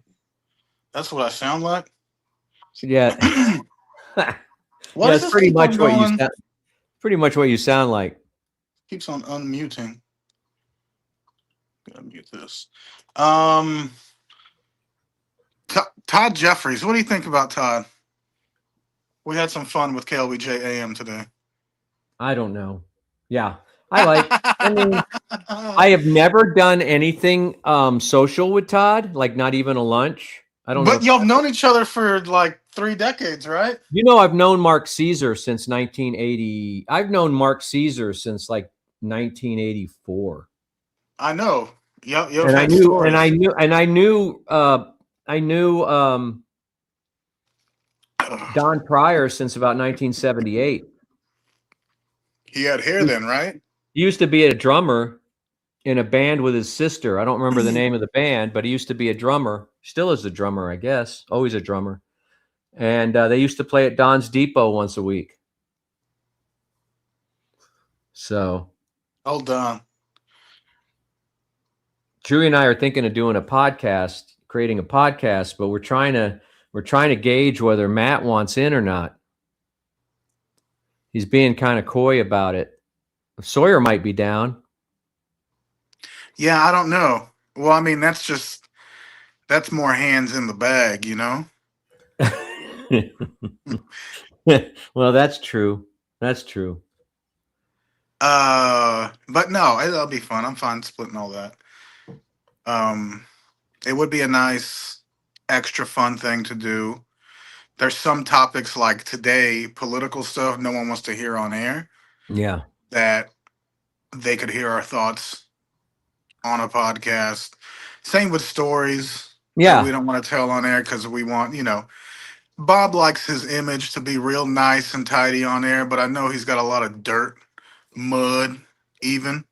That's what I sound like. Yeah. Why does it's this pretty keep much on what you going? sound. Pretty much what you sound like. Keeps on unmuting. Gotta mute this. Todd Jeffries. What do you think about Todd? We had some fun with KLBJ AM today. I don't know. Yeah, I mean, I have never done anything social with Todd, like not even a lunch. I don't know. But y'all have known each other for like 3 decades, right? I've known Mark Caesar since 1980. I've known Mark Caesar since like 1984. I know. Y'all And I had knew, stories. I knew Don Pryor since about 1978. He had hair then, right? He used to be a drummer in a band with his sister. I don't remember the name of the band, but he used to be a drummer. Still is a drummer, I guess. Always a drummer. And they used to play at Don's Depot once a week. So. Oh, Don. Drew and I are thinking of doing creating a podcast, but we're trying to gauge whether Matt wants in or not. He's being kind of coy about it. Sawyer might be down. Yeah, I don't know. Well, I mean, that's more hands in the bag, Well, that's true. That's true. But no, it'll be fun. I'm fine splitting all that. It would be a nice extra fun thing to do. There's some topics like today, political stuff no one wants to hear on air. Yeah. That they could hear our thoughts on a podcast. Same with stories. Yeah. That we don't want to tell on air because we want, Bob likes his image to be real nice and tidy on air, but I know he's got a lot of dirt, mud, even,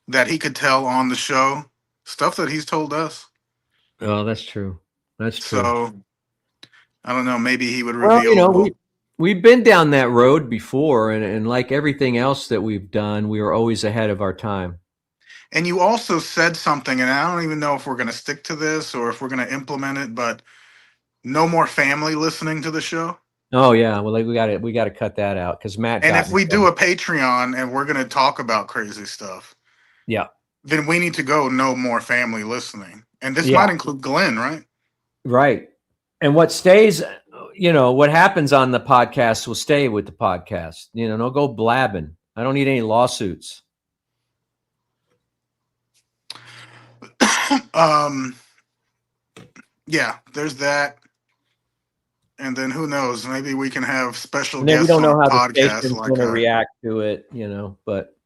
that he could tell on the show. Stuff that he's told us. Oh, that's true. That's true. So, I don't know. Maybe he would reveal. Well, we've been down that road before, and like everything else that we've done, we were always ahead of our time. And you also said something, and I don't even know if we're going to stick to this or if we're going to implement it, but no more family listening to the show. Oh yeah, well, like, we got to cut that out because Matt And got if in we do trouble. a Patreon and we're going to talk about crazy stuff, Yeah, then we need to go no more family listening. And this yeah, might include Glenn, right? right. And what stays, what happens on the podcast will stay with the podcast. Don't go blabbing. I don't need any lawsuits. Yeah, there's that. And then who knows? Maybe we can have special And then we guests don't on know our how the podcast. station's Like, going to react to it, but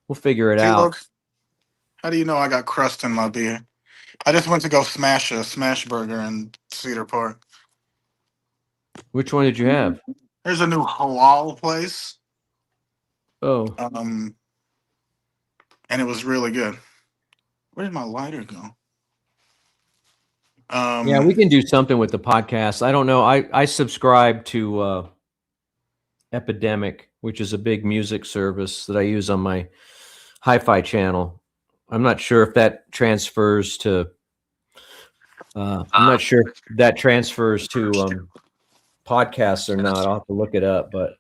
we'll figure it see, out. look, how do you know I got crust in my beer? I just went to go smash a smash burger in Cedar Park. Which one did you have? There's a new halal place. Oh, And it was really good. Where did my lighter go? yeah, we can do something with the podcast. I don't know. I subscribe to Epidemic, which is a big music service that I use on my hi-fi channel. I'm not sure if that transfers to. I'm not sure if that transfers to podcasts or not. I'll have to look it up. But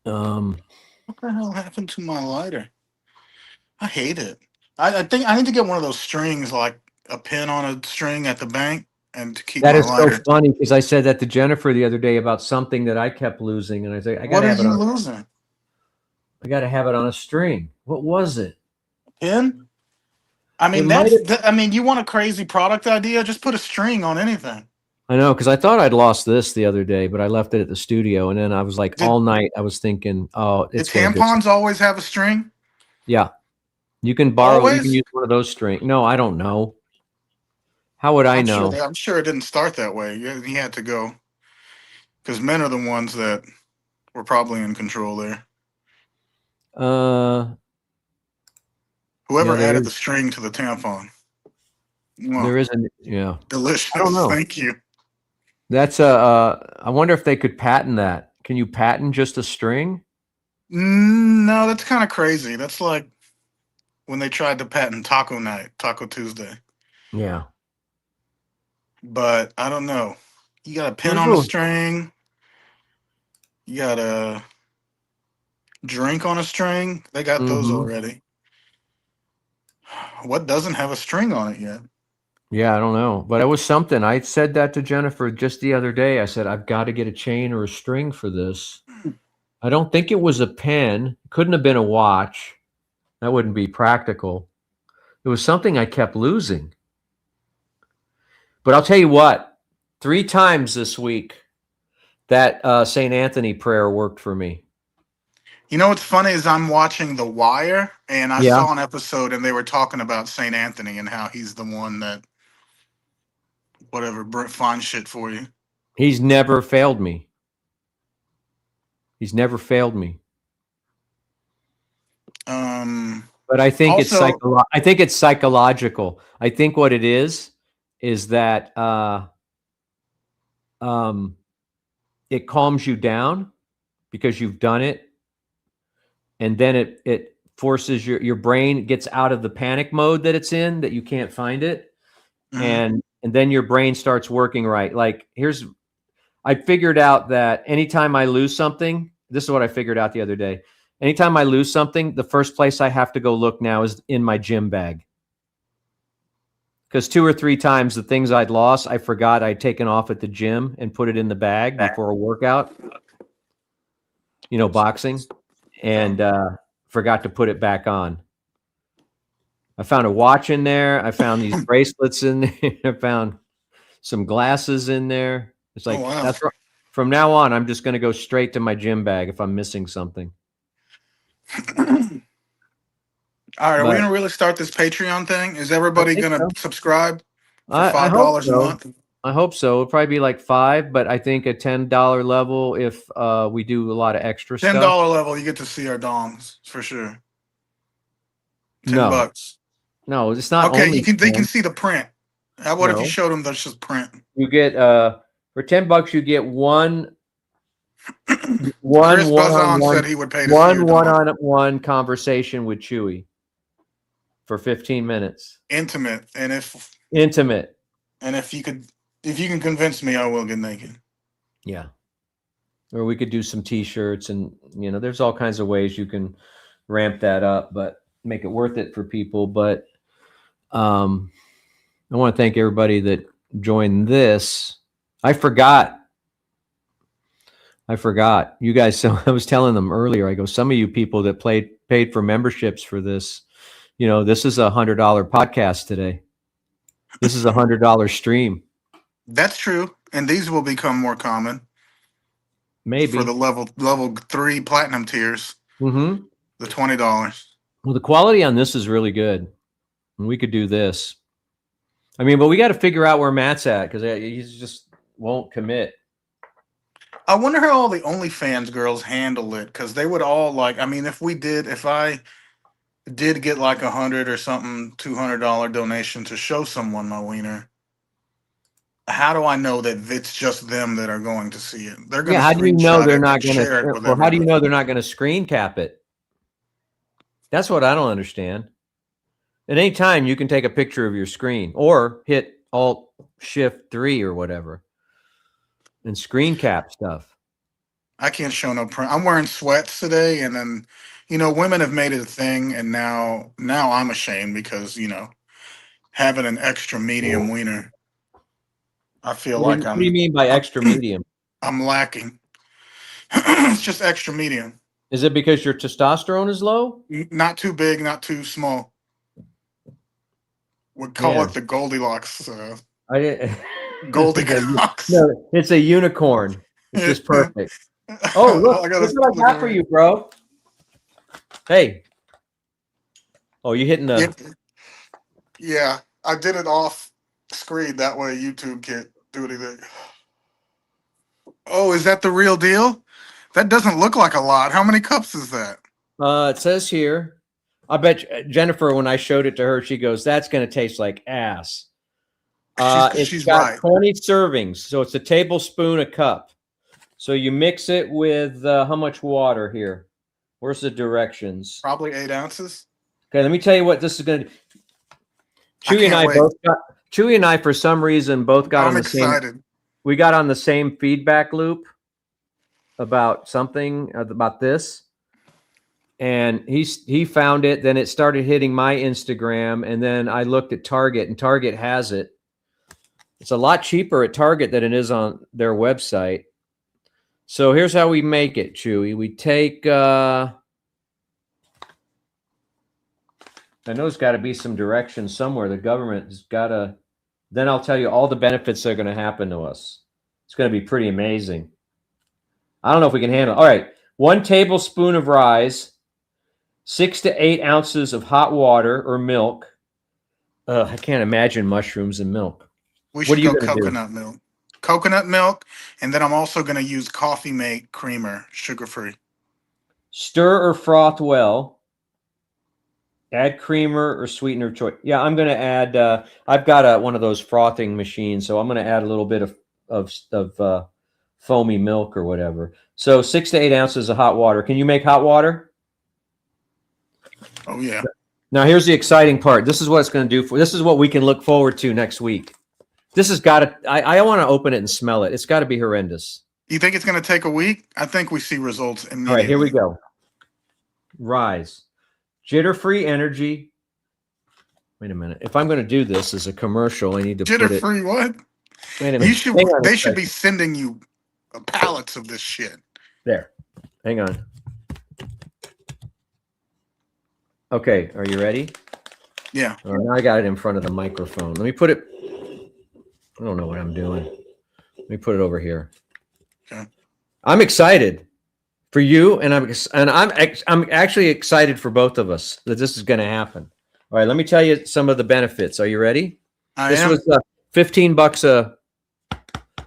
what the hell happened to my lighter? I hate it. I think I need to get one of those strings, like a pin on a string at the bank, and to keep that my is so lighter. funny because I said that to Jennifer the other day about something that I kept losing, and I said, What are you losing? I got to have it on a string. What was it? Pin? I mean, I mean, you want a crazy product idea? Just put a string on anything. I know, because I thought I'd lost this the other day, but I left it at the studio, and then I was like, all night I was thinking, oh, Did it's going to tampons always have a string? Yeah, you can borrow. You can Always? use one of those strings. No, I don't know. How would I know? I'm sure it didn't start that way. He had to go because men are the ones that were probably in control there. Whoever added the string to the tampon. There isn't. Yeah, delicious. I don't know. Thank you. That's I wonder if they could patent that. Can you patent just a string? No, that's kind of crazy. That's like when they tried to patent Taco Night, Taco Tuesday. Yeah. But I don't know. You got a pin on a string. You got a drink on a string. They got those already. What doesn't have a string on it yet? Yeah, I don't know. But it was something. I said that to Jennifer just the other day. I said, I've got to get a chain or a string for this. I don't think it was a pen. Couldn't have been a watch. That wouldn't be practical. It was something I kept losing. But I'll tell you what, 3 times this week, that St. Anthony prayer worked for me. You know what's funny is I'm watching The Wire, and I saw an episode, and they were talking about St. Anthony and how he's the one that finds shit for you. He's never failed me. He's never failed me. But I think also, I think it's psychological. I think what it is that it calms you down because you've done it, and then it forces your brain gets out of the panic mode that it's in, that you can't find it, and then your brain starts working right. Like I figured out that anytime I lose something, this is what I figured out the other day. Anytime I lose something, the first place I have to go look now is in my gym bag. Because 2 or 3 times the things I'd lost, I forgot I'd taken off at the gym and put it in the bag before a workout, boxing, and forgot to put it back on. I found a watch in there. I found these bracelets in there. I found some glasses in there. It's like, that's right. From now on, I'm just going to go straight to my gym bag if I'm missing something. All right, are we going to really start this Patreon thing? Is everybody going to subscribe for $5 a month? I hope so. It'll probably be like $5, but I think a $10 level if we do a lot of extra stuff. $10 level, you get to see our dongs for sure. $10. No, it's not. Okay, they can see the print. What if you showed them that's just print? You get for $10, you get one One Chris Buzzon one-on-one, said he would pay to see one your dog. one-on-one conversation with Chewy for 15 minutes. Intimate, Intimate. and if you can convince me, I will get naked. Yeah. Or we could do some t-shirts, and there's all kinds of ways you can ramp that up, but make it worth it for people. But I want to thank everybody that joined this. I forgot you guys. So I was telling them earlier, I go, some of you people that paid for memberships for this, this is $100 podcast today. This is $100 stream. That's true. And these will become more common. Maybe for the level 3 platinum tiers. Mm-hmm. The $20. Well, the quality on this is really good. And we could do this. I mean, but we got to figure out where Matt's at, because he just won't commit. I wonder how all the OnlyFans girls handle it, because they would all like, I mean, if I did get like $100 or something, $200 donation to show someone my wiener, how do I know that it's just them that are going to see it? They're going to how do you know they're not going to share it with well, how do you everybody. know they're not going to screen cap it? That's what I don't understand. At any time, you can take a picture of your screen or hit Alt-Shift-3 or whatever and screen cap stuff. I can't show no print. I'm wearing sweats today, and then, women have made it a thing, and now I'm ashamed because, having an extra medium wiener, I feel What do you mean by extra medium? I'm lacking. It's just extra medium. Is it because your testosterone is low? Not too big, not too small. We call it the Goldilocks. I didn't. Goldilocks. No, it's a unicorn. It's just perfect. Oh, look what I got for you, bro. Hey. Oh, you hitting the... Yeah, I did it off screen. That way YouTube can't do anything. Oh, is that the real deal? That doesn't look like a lot. How many cups is that? It says here. I bet Jennifer, when I showed it to her, she goes, "That's going to taste like ass." It's got right. 20 servings, so it's a tablespoon a cup. So you mix it with how much water here? Where's the directions? Probably 8 ounces. Okay, let me tell you what this is going to. Chewy and I, for some reason, both got on the same. We got on the same feedback loop about something about this. And he found it, then it started hitting my Instagram, and then I looked at Target, and Target has it. It's a lot cheaper at Target than it is on their website. So here's how we make it, Chewy. We take I know there's got to be some direction somewhere. The government has got to. Then I'll tell you all the benefits that are going to happen to us. It's going to be pretty amazing. I don't know if we can handle it. All right, 1 tablespoon of rye, 6 to 8 ounces of hot water or milk. I can't imagine mushrooms and milk. We should go coconut milk. Coconut milk, and then I'm also going to use Coffee Mate creamer, sugar-free. Stir or froth well. Add creamer or sweetener of choice. Yeah, I'm going to add. I've got one of those frothing machines, so I'm going to add a little bit of foamy milk or whatever. So 6 to 8 ounces of hot water. Can you make hot water? Oh yeah. Now here's the exciting part. This is what it's going to do this is what we can look forward to next week. This has got to. I want to open it and smell it. It's got to be horrendous. You think it's going to take a week? I think we see results immediately. All right, here we go. Rise. Jitter-free energy. Wait a minute. If I'm going to do this as a commercial, I need to jitter-free what? Wait a minute. They should be sending you pallets of this shit. There. Hang on. Okay, are you ready? Yeah. Now I got it in front of the microphone. Let me put it. I don't know what I'm doing. Let me put it over here. Okay. I'm excited for you, and I'm actually excited for both of us that this is going to happen. All right, let me tell you some of the benefits. Are you ready? I am. Was $15 a.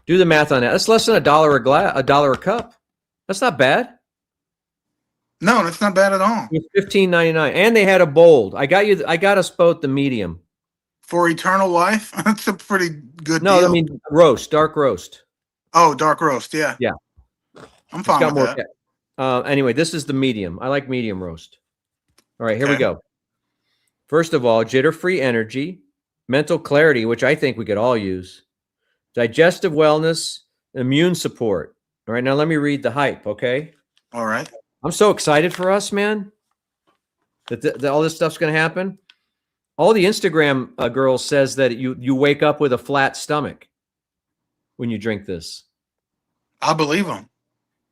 Do the math on that. That's less than $1 a cup. That's not bad. No, that's not bad at all. It's $15.99, and they had a bold. I got us both the medium. For eternal life, that's a pretty good deal. No, I mean roast, dark roast. Oh, dark roast, yeah. Yeah. I'm It's fine got with more. that. Anyway, this is the medium. I like medium roast. All right, here we Okay. go. First of all, jitter-free energy, mental clarity, which I think we could all use, digestive wellness, immune support. All right, now let me read the hype, okay? All right. I'm so excited for us, man, that all this stuff's going to happen. All the Instagram girls says that you wake up with a flat stomach when you drink this. I believe them.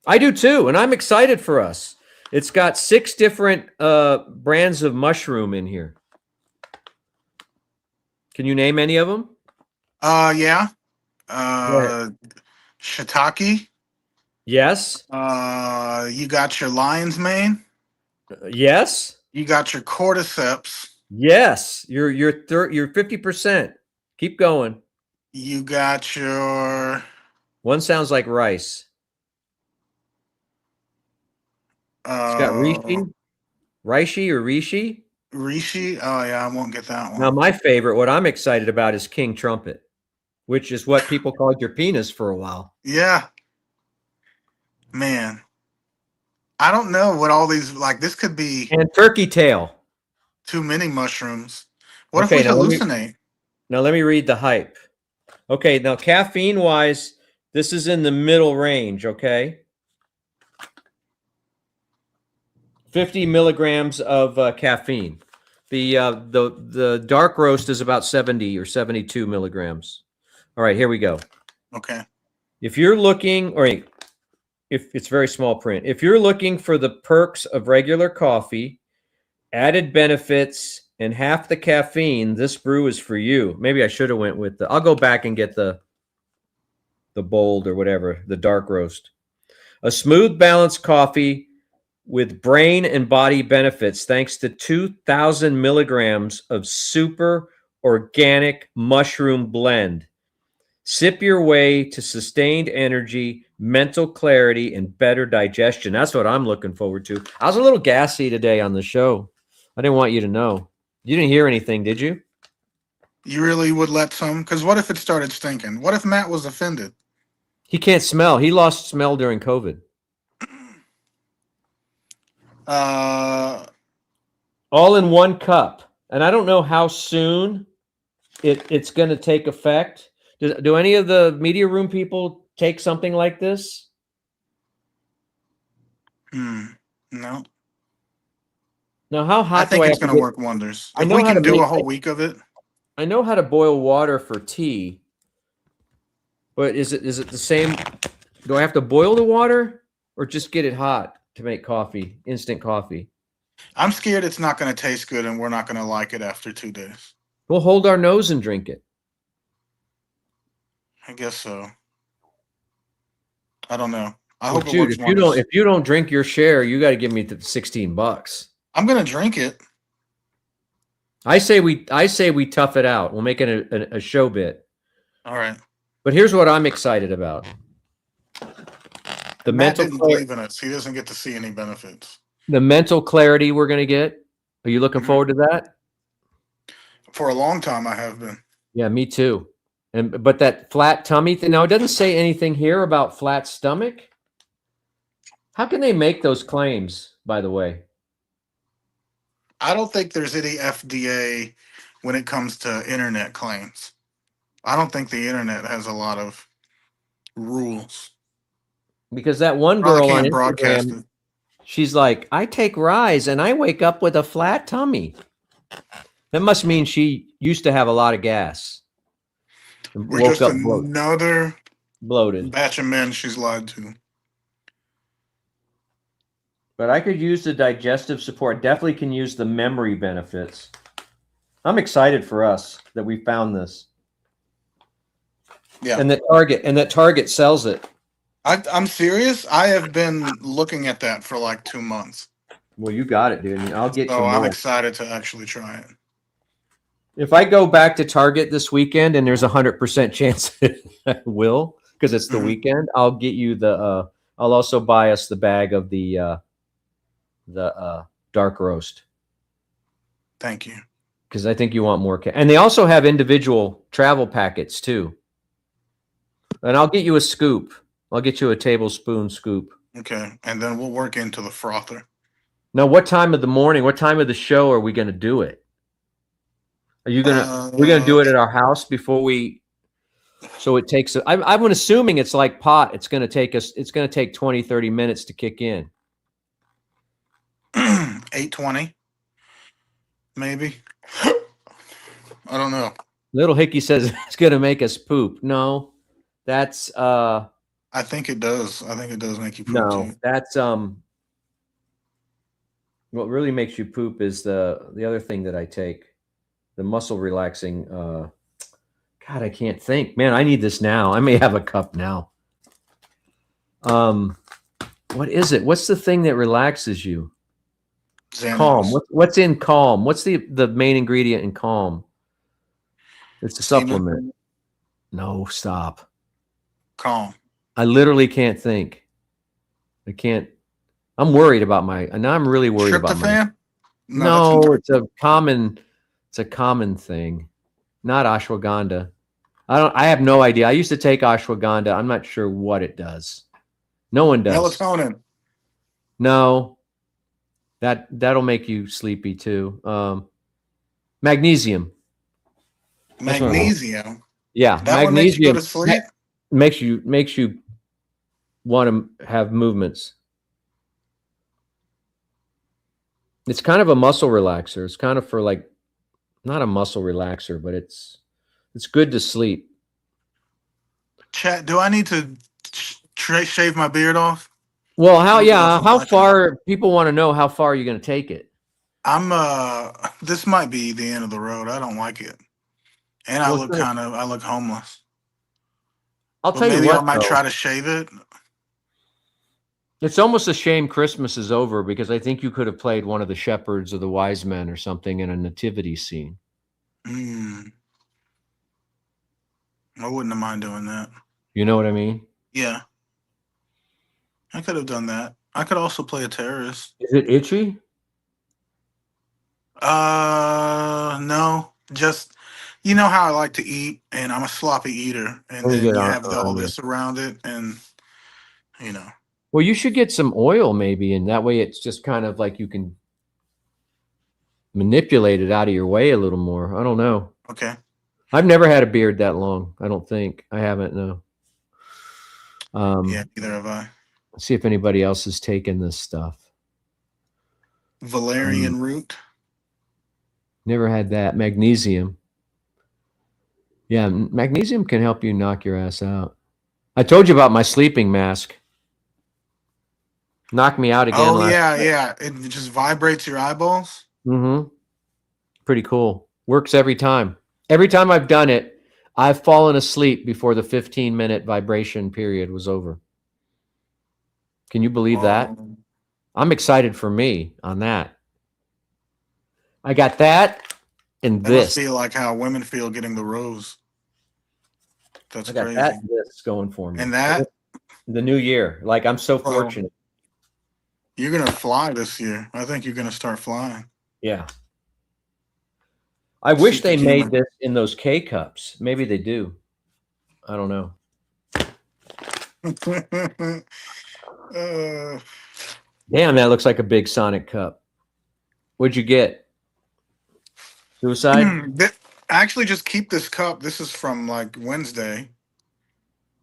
I do too, and I'm excited for us. It's got 6 different brands of mushroom in here. Can you name any of them? Yeah. Go ahead. Shiitake. Yes. You got your lion's mane. Yes. You got your cordyceps. Yes. You're 50%. Keep going. You got your One sounds like rice. It's got reishi, reishi or rishi. Rishi. Oh yeah, I won't get that Now, one. my favorite, what I'm excited about, is King Trumpet, which is what people called your penis for a while. Yeah, man. I don't know what all these like. This could be And turkey tail. too many mushrooms. What if Okay, we hallucinate? now let me read the hype. Okay, now caffeine wise, this is in the middle range, okay? 50 milligrams of caffeine. The dark roast is about 70 or 72 milligrams. All right, here we go. Okay. If you're looking, or if it's very small print, if you're looking for the perks of regular coffee, added benefits, and half the caffeine, this brew is for you. Maybe I should have went with I'll go back and get the bold or whatever, the dark roast. A smooth, balanced coffee with brain and body benefits thanks to 2,000 milligrams of super organic mushroom blend. Sip your way to sustained energy, mental clarity, and better digestion. That's what I'm looking forward to. I was a little gassy today on the show. I didn't want you to know. You didn't hear anything, did you? You really would let some? Because what if it started stinking? What if Matt was offended? He can't smell. He lost smell during COVID. Uh, All in one cup. And I don't know how soon it's going to take effect. Do any of the media room people take something like this? no. Now, how hot I think do I it's have to going to get? work wonders. I If know we how to can do make. a whole week of it. I know how to boil water for tea, but is it the same? Do I have to boil the water or just get it hot to make coffee, instant coffee? I'm scared it's not going to taste good and we're not going to like it after 2 days. We'll hold our nose and drink it. I guess so. I don't know. I Well, hope it dude, works wonders. if you don't drink your share, you got to give me the $16. I'm going to drink it. I say we tough it out. We'll make it a show bit. All right. But here's what I'm excited about. Matt didn't believe in us. He doesn't get to see any benefits. The mental clarity we're going to get. Are you looking forward to that? For a long time, I have been. Yeah, me too. But that flat tummy thing. Now, it doesn't say anything here about flat stomach. How can they make those claims, by the way? I don't think there's any FDA when it comes to internet claims. I don't think the internet has a lot of rules. Because that one Probably girl on can't broadcast Instagram, it. she's like, I take Rise and I wake up with a flat tummy. That must mean she used to have a lot of gas. And We're woke just up another bloated. batch of men she's lied to. But I could use the digestive support. Definitely can use the memory benefits. I'm excited for us that we found this. Yeah. And that Target sells it. I'm serious. I have been looking at that for like 2 months. Well, you got it, dude. I'll get you So I'm more. excited to actually try it. If I go back to Target this weekend, and there's 100% chance that I will, because it's the weekend, I'll get you the. I'll also buy us the bag of the dark roast. Thank you. Because I think you want more. And they also have individual travel packets too. And I'll get you a scoop. I'll get you a tablespoon scoop. Okay, and then we'll work into the frother. Now, what time of the morning, what time of the show are we going to do it? We're going to do it at our house before we, so it takes, I'm assuming it's like pot. It's going to take 20, 30 minutes to kick in. 8:20, maybe. I don't know. Little Hickey says it's going to make us poop. No, that's, I think it does. I think it does make you poop too. that's, what really makes you poop is the other thing that I take, the muscle relaxing, God, I can't think. Man, I need this now. I may have a cup now. What is it? What's the thing that relaxes you? Xanax. Calm. What's in Calm? What's the main ingredient in Calm? It's a supplement. No, stop. Calm. I literally can't think. I can't. I'm worried about now I'm really worried about my. No, it's a common thing. Not ashwagandha. I have no idea. I used to take ashwagandha. I'm not sure what it does. No one does. Melatonin. No. That'll make you sleepy too. Magnesium. Magnesium. Yeah, that magnesium makes you go to sleep. Makes you want to have movements. It's kind of a muscle relaxer. It's kind of for like, not a muscle relaxer, but it's good to sleep. Chat, do I need to shave my beard off? Well, how far, people want to know how far you're going to take it. This might be the end of the road. I don't like it. And I look homeless. I'll tell you what, maybe I might try to shave it. It's almost a shame Christmas is over, because I think you could have played one of the shepherds or the wise men or something in a nativity scene. I wouldn't have mind doing that. You know what I mean? Yeah. I could have done that. I could also play a terrorist. Is it itchy? No. Just, you know how I like to eat, and I'm a sloppy eater, and then you have all this around it, and you know. Well, you should get some oil maybe, and that way it's just kind of like you can manipulate it out of your way a little more. I don't know. Okay. I've never had a beard that long. I don't think. I haven't, no. Yeah, neither have I. Let's see if anybody else has taken this stuff. Valerian root. Never had that. Magnesium. Yeah, magnesium can help you knock your ass out. I told you about my sleeping mask. Knocked me out again. Oh, yeah. It just vibrates your eyeballs. Mm-hmm. Pretty cool. Works every time. Every time I've done it, I've fallen asleep before the 15-minute vibration period was over. Can you believe that? I'm excited for me on that. I got that and this. Must feel like how women feel getting the rose. That's crazy. That and this going for me. And that? The new year. Like, I'm so fortunate. You're going to fly this year. I think you're going to start flying. Yeah. I wish they made this in those K cups. Maybe they do. I don't know. Damn, that looks like a big Sonic cup. What'd you get? Suicide? Actually, just keep this cup. This is from like Wednesday.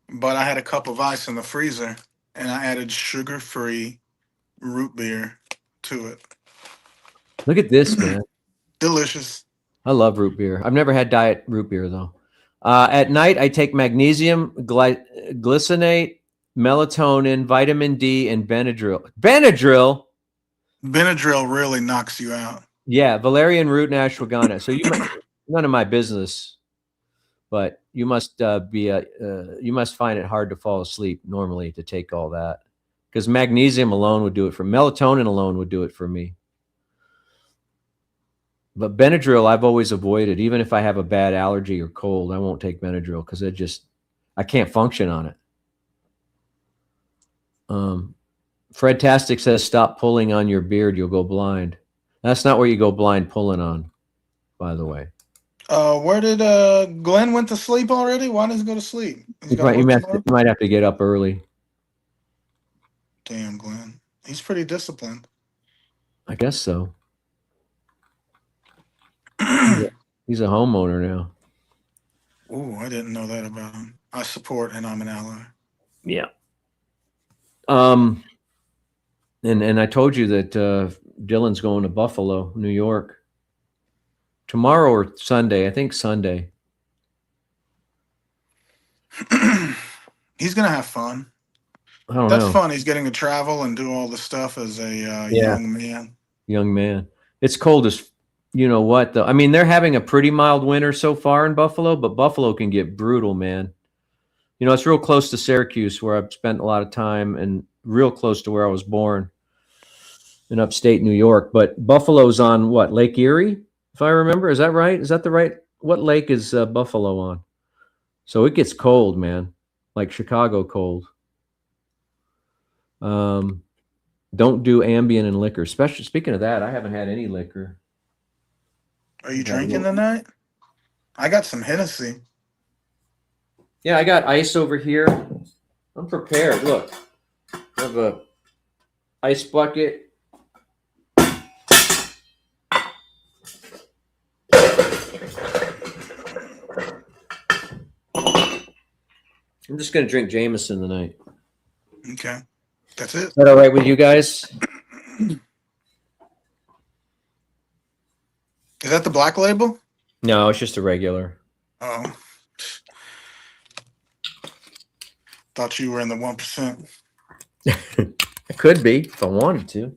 But I had a cup of ice in the freezer, and I added sugar-free root beer to it. Look at this, man. Delicious. I love root beer. I've never had diet root beer, though. At night, I take magnesium, glycinate, melatonin, vitamin D, and Benadryl. Benadryl? Benadryl really knocks you out. Yeah, valerian root and ashwagandha. So none of my business, but you must you must find it hard to fall asleep normally to take all that, because magnesium alone would do it for melatonin alone would do it for me. But Benadryl, I've always avoided. Even if I have a bad allergy or cold, I won't take Benadryl because I can't function on it. Fred Tastic says, stop pulling on your beard, you'll go blind. That's not where you go blind pulling on, by the way. Where did Glenn went to sleep already? Why does he go to sleep? You might have to get up early. Damn, Glenn. He's pretty disciplined. I guess so. Ooh, He's a homeowner now. I didn't know that about him. I support and I'm an ally. Yeah. And I told you that Dylan's going to Buffalo, New York, tomorrow or Sunday. I think Sunday. He's gonna have fun. I don't That's know. fun. He's getting to travel and do all the stuff as a Yeah. young man. Young man. It's cold as you know what though. I mean, they're having a pretty mild winter so far in Buffalo, but Buffalo can get brutal, man. You know, it's real close to Syracuse where I've spent a lot of time and real close to where I was born in upstate New York. But Buffalo's on what, Lake Erie, if I remember? Is that right? Is that the right? What lake is Buffalo on? So it gets cold, man, like Chicago cold. Don't do Ambien and liquor. Especially speaking of that, I haven't had any liquor. Are you drinking tonight? I got some Hennessy. Yeah, I got ice over here. I'm prepared. Look, I have a ice bucket. I'm just going to drink Jameson tonight. Okay. That's it. Is that all right with you guys? Is that the black label? No, it's just a regular. Oh. Thought you were in the 1%. I could be if I wanted to.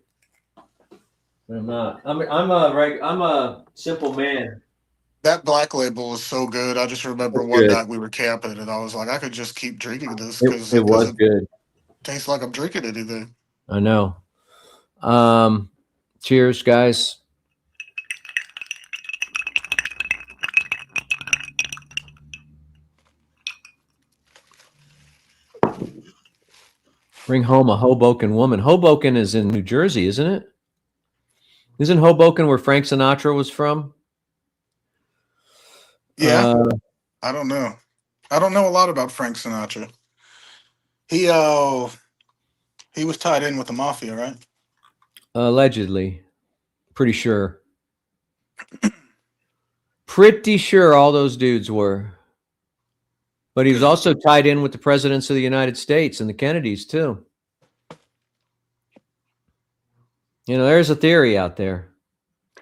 But I'm not. I'm a simple man. That black label was so good. I just remember one night we were camping and I was like, I could just keep drinking this because it was good. Tastes like I'm drinking anything. I know. Cheers, guys. Bring home a Hoboken woman. Hoboken is in New Jersey, isn't it? Isn't Hoboken where Frank Sinatra was from? Yeah. I don't know. I don't know a lot about Frank Sinatra. He was tied in with the mafia, right? Allegedly. Pretty sure. Pretty sure all those dudes were. But he was also tied in with the presidents of the United States and the Kennedys, too. You know, there's a theory out there.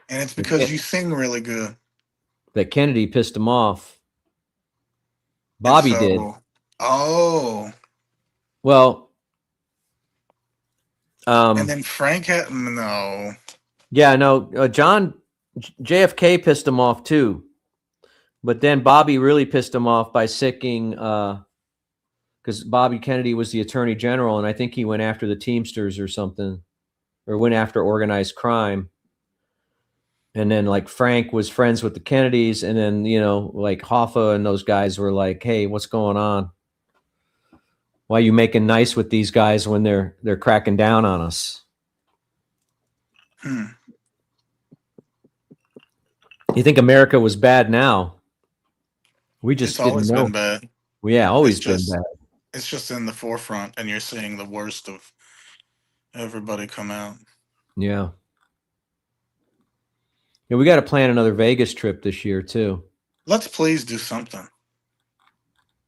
And it's because you sing really good. That Kennedy pissed him off. Bobby did. Oh. Well. And then Frank had no. Yeah, no. JFK pissed him off, too. But then Bobby really pissed him off by sicking, because Bobby Kennedy was the attorney general, and I think he went after the Teamsters or something, or went after organized crime. And then, like, Frank was friends with the Kennedys, and then, you know, like Hoffa and those guys were like, "Hey, what's going on? Why are you making nice with these guys when they're cracking down on us?" You think America was bad now? We just didn't know. It's always been bad. Well, yeah, always been bad. It's just in the forefront, and you're seeing the worst of everybody come out. Yeah. Yeah, we got to plan another Vegas trip this year, too. Let's please do something.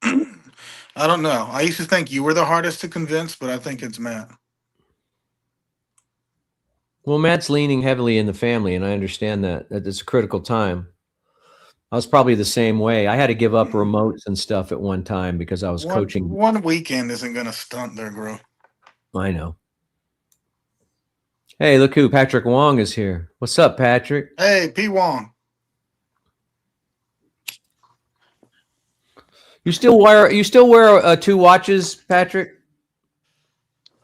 I don't know. I used to think you were the hardest to convince, but I think it's Matt. Well, Matt's leaning heavily in the family, and I understand that it's a critical time. I was probably the same way. I had to give up remotes and stuff at one time because I was coaching. One weekend isn't going to stunt their growth. I know. Hey, look who Patrick Wong is here. What's up, Patrick? Hey, P. Wong. You still wear 2 watches, Patrick?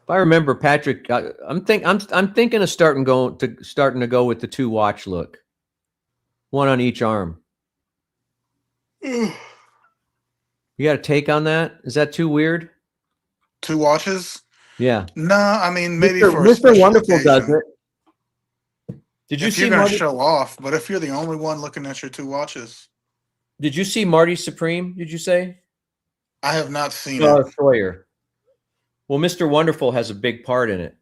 If I remember, Patrick, I'm thinking of starting to go with the 2 watch look, one on each arm. You got a take on that? Is that too weird? 2 watches? Yeah. No, I mean maybe Mr. Wonderful does it. Did you see? You're gonna show off, but if you're the only one looking at your 2 watches, did you see Marty Supreme? Did you say? I have not seen it. Sawyer. Well, Mr. Wonderful has a big part in it.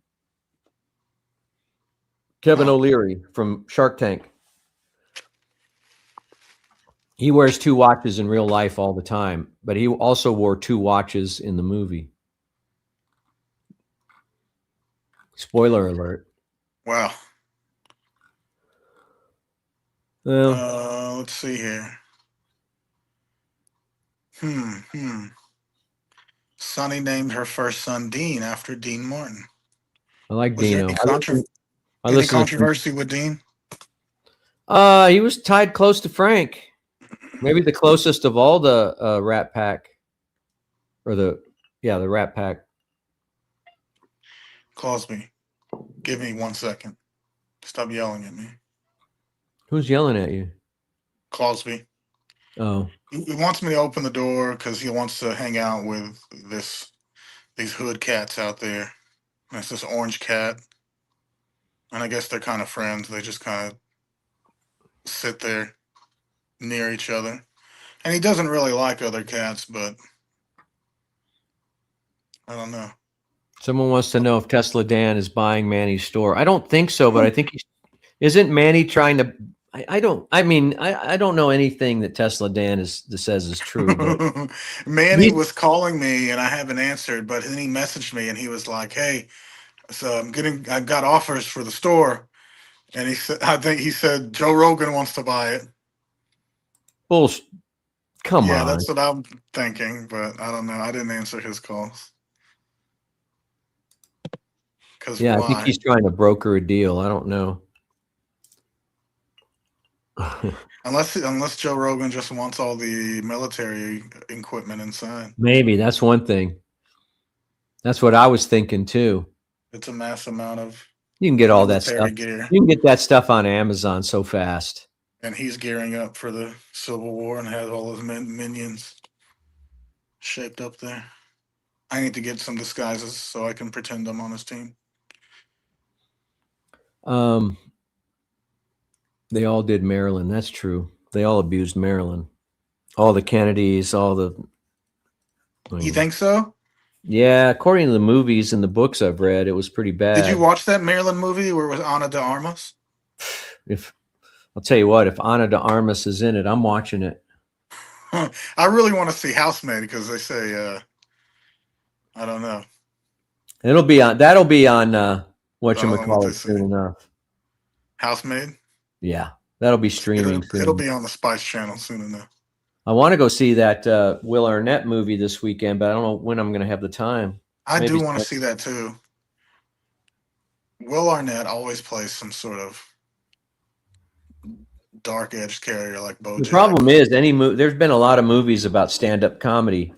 Kevin O'Leary from Shark Tank. He wears 2 watches in real life all the time, but he also wore 2 watches in the movie. Spoiler alert. Wow. Well, Let's see here. Sonny named her first son Dean after Dean Martin. I like Was there Dino. any controversy with Dean? He was tied close to Frank. Maybe the closest of all the Rat Pack. Or the Rat Pack. Cosby, give me 1 second. Stop yelling at me. Who's yelling at you? Cosby. Oh. He wants me to open the door because he wants to hang out with these hood cats out there. That's this orange cat. And I guess they're kind of friends. They just kind of sit there near each other. And he doesn't really like other cats, but I don't know. Someone wants to know if Tesla Dan is buying Manny's store. I don't think so, but I think isn't Manny trying to I don't know anything that Tesla Dan says is true. But Manny was calling me and I haven't answered, but then he messaged me and he was like, "Hey, so I've got offers for the store." And I think he said Joe Rogan wants to buy it. Bullshit. Come on. Yeah, that's what I'm thinking, but I don't know. I didn't answer his calls. Yeah, I think he's trying to broker a deal. I don't know. Unless Joe Rogan just wants all the military equipment inside. Maybe that's one thing. That's what I was thinking too. It's a mass amount of you can get all that stuff. Gear. You can get that stuff on Amazon so fast. And he's gearing up for the Civil War and has all his minions shaped up there. I need to get some disguises so I can pretend I'm on his team. They all did Maryland. That's true. They all abused Maryland. All the Kennedys, all the. You think so? Yeah, according to the movies and the books I've read, it was pretty bad. Did you watch that Maryland movie where it was Ana de Armas? I'll tell you what, if Ana de Armas is in it, I'm watching it. I really want to see Housemaid because they say, I don't know. That'll be on whatchamacallit soon enough. Housemaid? Yeah, that'll be streaming soon. It'll be on the Spice Channel soon enough. I want to go see that Will Arnett movie this weekend, but I don't know when I'm going to have the time. I do want to see that too. Will Arnett always plays some sort of dark edge character like Bojack. The problem is there's been a lot of movies about stand-up comedy,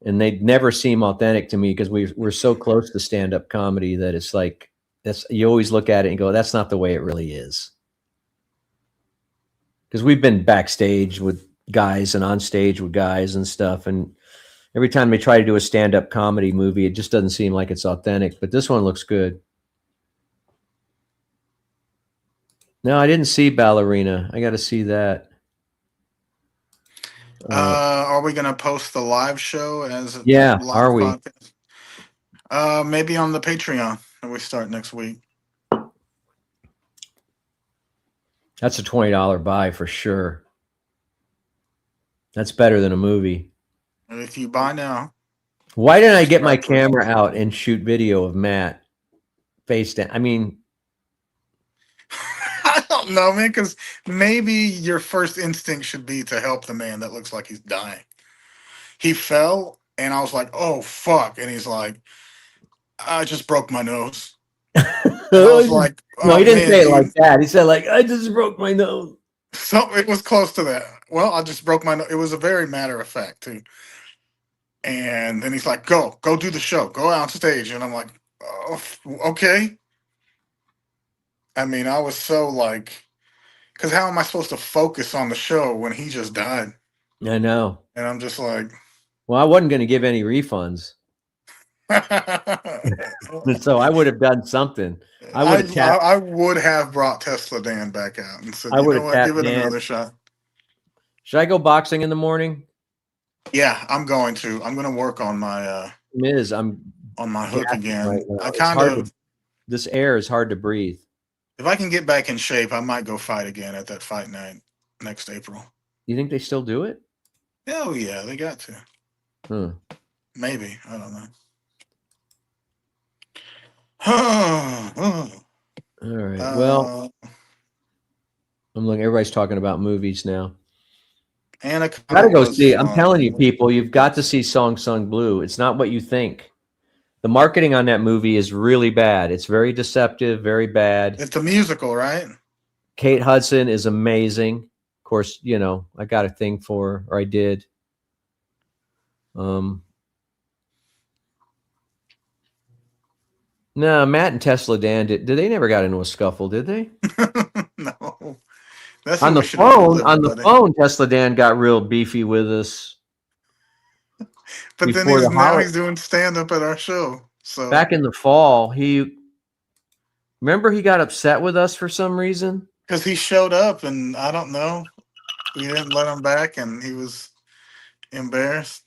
and they never seem authentic to me because we're so close to stand-up comedy that it's like you always look at it and go, that's not the way it really is. Because we've been backstage with guys and on stage with guys and stuff, and every time they try to do a stand-up comedy movie, it just doesn't seem like it's authentic. But this one looks good. No, I didn't see Ballerina. I got to see that. Are we going to post the live show as a live podcast? Maybe on the Patreon that we start next week. That's a $20 buy for sure. That's better than a movie. And if you buy now. Why didn't I get my camera out and shoot video of Matt face down? I mean, I don't know, man, because maybe your first instinct should be to help the man that looks like he's dying. He fell, and I was like, oh, fuck. And he's like, I just broke my nose. I was like, oh, no, he didn't say it like that. He said, like, I just broke my nose. So it was close to that. Well, I just broke my nose. It was a very matter of fact, too. And then he's like, go do the show. Go out stage. And I'm like, oh, okay. I mean, I was so like, because how am I supposed to focus on the show when he just died? I know. And I'm just like, well, I wasn't going to give any refunds. So I would have done something. I would have brought Tesla Dan back out and said, you know what, give it another shot. Should I go boxing in the morning? Yeah, I'm going to. I'm going to work on my. I'm on my hook Right again. now. I It's kind hard of, this air is hard to breathe. if I can get back in shape, I might go fight again at that fight night next April. You think they still do it? Oh yeah, they got to. Huh. Maybe, I don't know. All right. Well, uh, I'm looking. Everybody's talking about movies now. Anaconda Gotta go was see. I'm telling you, fun. people, you've got to see Song Sung Blue. It's not what you think. The marketing on that movie is really bad. It's very deceptive, very bad. It's a musical, right? Kate Hudson is amazing. Of course, you know, I got a thing for her, or I did. No, Matt and Tesla Dan did they never got into a scuffle, did they? No. That's On what the we should have phone, delivered, buddy. Tesla Dan got real beefy with us But then before the now holiday. he's doing stand up at our show. So Back in the fall, remember he got upset with us for some reason. because he showed up and I don't know, we didn't let him back and he was embarrassed.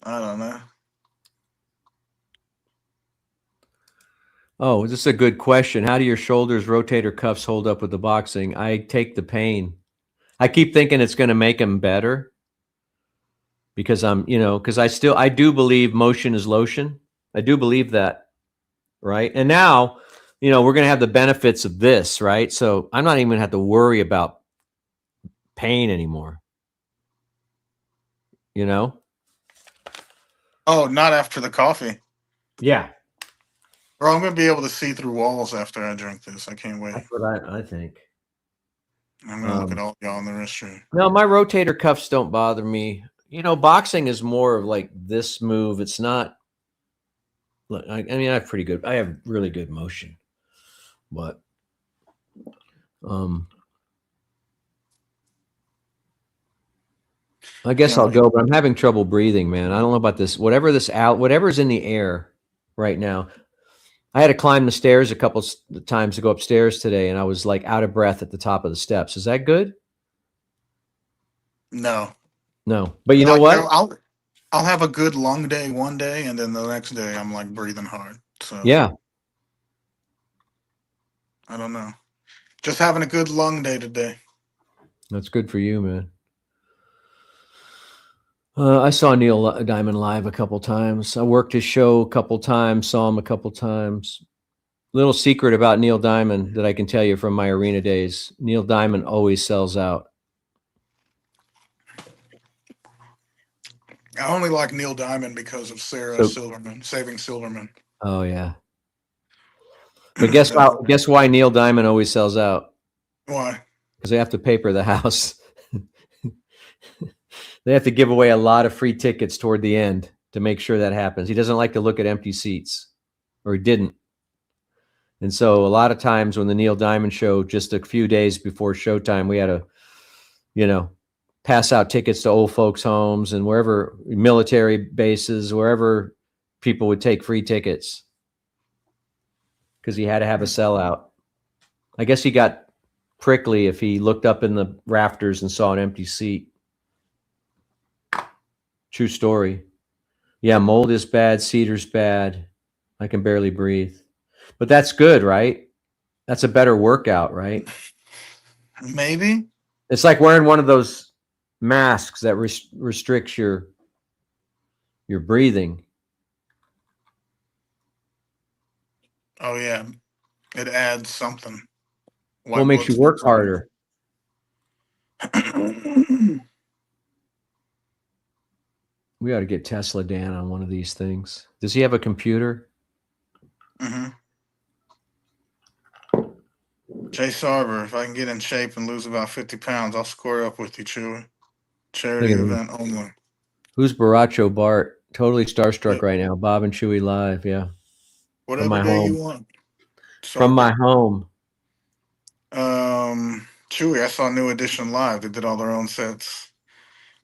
I don't know. Oh, this is a good question. How do your shoulders, rotator cuffs hold up with the boxing? I take the pain. I keep thinking it's going to make them better because because I do believe motion is lotion. I do believe that, right? And now, we're going to have the benefits of this, right? So I'm not even going to have to worry about pain anymore. Oh, not after the coffee. Yeah. Or I'm going to be able to see through walls after I drink this. I can't wait. That's what I think. I'm going to look at all y'all in the restroom. No, my rotator cuffs don't bother me. Boxing is more of like this move. It's not. Look, I mean, I have really good motion, but I guess I'll go. But I'm having trouble breathing, man. I don't know about this. Whatever's in the air right now. I had to climb the stairs a couple times to go upstairs today, and I was like out of breath at the top of the steps. Is that good? No. But you know what? I'll have a good lung day one day, and then the next day I'm like breathing hard. So yeah, I don't know. Just having a good lung day today. That's good for you, man. I saw Neil Diamond live a couple times. I worked his show a couple times, saw him a couple times. Little secret about Neil Diamond that I can tell you from my arena days. Neil Diamond always sells out. I only like Neil Diamond because of Sarah Silverman, Saving Silverman. Oh, yeah. But guess why Neil Diamond always sells out? Why? Because they have to paper the house. They have to give away a lot of free tickets toward the end to make sure that happens. He doesn't like to look at empty seats, or he didn't. And so a lot of times when the Neil Diamond show, just a few days before showtime, we had to, pass out tickets to old folks' homes and wherever, military bases, wherever people would take free tickets because he had to have a sellout. I guess he got prickly if he looked up in the rafters and saw an empty seat. True story. Yeah, mold is bad. Cedar's bad. I can barely breathe. But that's good, right? That's a better workout, right? Maybe. It's like wearing one of those masks that restricts your breathing. Oh, yeah. It adds something. What makes you work harder? We ought to get Tesla Dan on one of these things. Does he have a computer? Mm-hmm. Jay Sarver, if I can get in shape and lose about 50 pounds, I'll square up with you, Chewy. Charity event only. Who's Baracho Bart? Totally starstruck right now. Bob and Chewy live, yeah. Whatever day you want. From my home. Chewy, I saw New Edition live. They did all their own sets.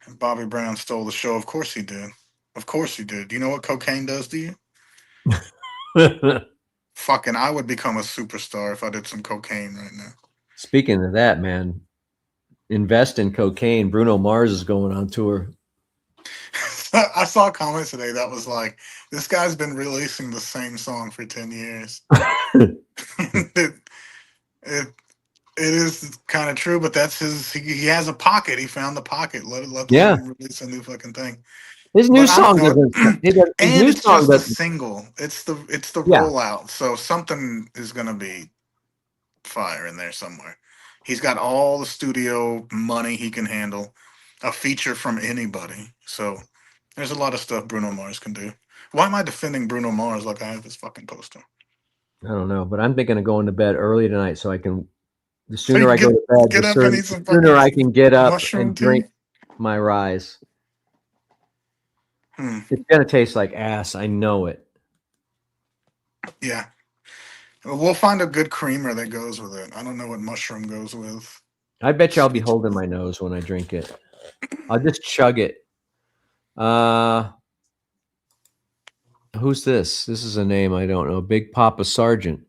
And Bobby Brown stole the show. Of course he did. Of course he did. Do you know what cocaine does to you? Fucking, I would become a superstar if I did some cocaine right now. Speaking of that, man, invest in cocaine. Bruno Mars is going on tour. I saw a comment today that was like, "This guy's been releasing the same song for 10 years." it, it it is kind of true, but that's his. He has a pocket. He found the pocket. Let Yeah, him release a new fucking thing. his new But I don't song know. doesn't. His And new it's song just a doesn't. single. It's the Yeah, rollout. So something is gonna be fire in there somewhere. He's got all the studio money he can handle. A feature from anybody. So there's a lot of stuff Bruno Mars can do. Why am I defending Bruno Mars like I have his fucking poster? I don't know, but I'm thinking of going to bed early tonight so I can. The So you sooner can I go to bed, get up and eat the some sooner fucking I can get up mushroom and tea. drink my rise. Hmm. It's gonna taste like ass. I know it. Yeah. We'll find a good creamer that goes with it. I don't know what mushroom goes with. I bet you I'll be holding my nose when I drink it. I'll just chug it. Who's this? This is a name I don't know. Big Papa Sergeant.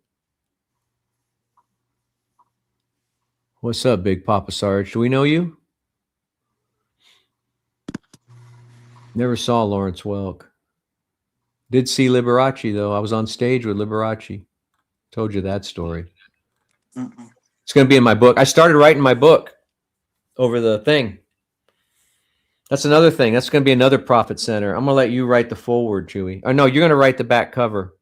What's up, Big Papa Sarge? Do we know you? Never saw Lawrence Welk. Did see Liberace though. I was on stage with Liberace. Told you that story. Mm-mm. It's going to be in my book. I started writing my book over the thing. That's another thing. That's going to be another profit center. I'm going to let you write the foreword, Chewy. Or no, you're going to write the back cover,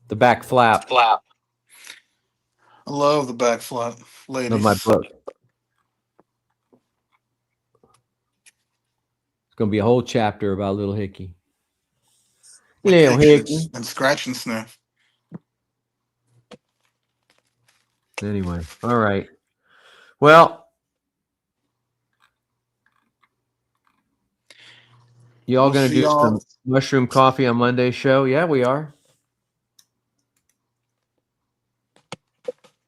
the back flap Flap. I love the back flap, of my ladies. book. It's going to be a whole chapter about Little Hickey. Like Little take Hickey. shits and scratch and sniff. Anyway, all right. Well, you all We'll going to see do some y'all. mushroom coffee on Monday's show? Yeah, we are.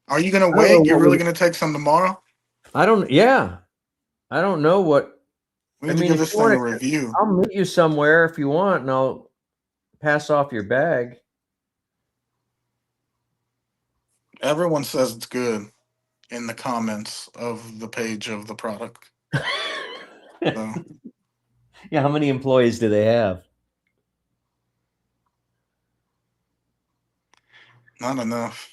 Are you gonna I don't know wait? You're what really we. gonna take some tomorrow? I don't. Yeah, I don't know what. We I need to mean, give if this you thing want a to, review. I'll meet you somewhere if you want, and I'll pass off your bag. Everyone says it's good in the comments of the page of the product. So Yeah, how many employees do they have? not enough.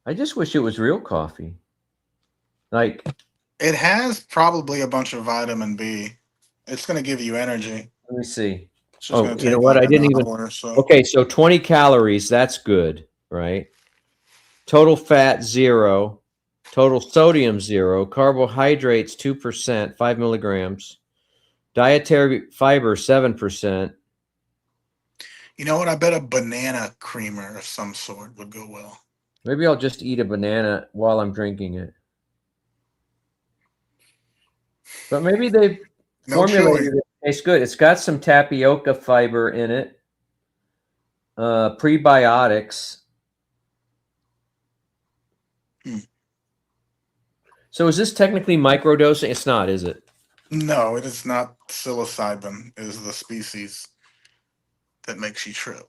I just wish it was real coffee. Like, It has probably a bunch of vitamin B. It's gonna give you energy. let me see. It's just Oh, gonna you know take what? like I an didn't even. hour or so. Okay, so 20 calories, that's good, right? Total fat, 0. Total sodium, 0. Carbohydrates, 2%, 5 milligrams. Dietary fiber, 7%. You know what? I bet a banana creamer of some sort would go well. Maybe I'll just eat a banana while I'm drinking it. But maybe they've No chewing. formulated it. Tastes good. It's got some tapioca fiber in it. Prebiotics. Hmm. So is this technically microdosing? It's not, is it? No, it is not psilocybin. It is the species that makes you trip.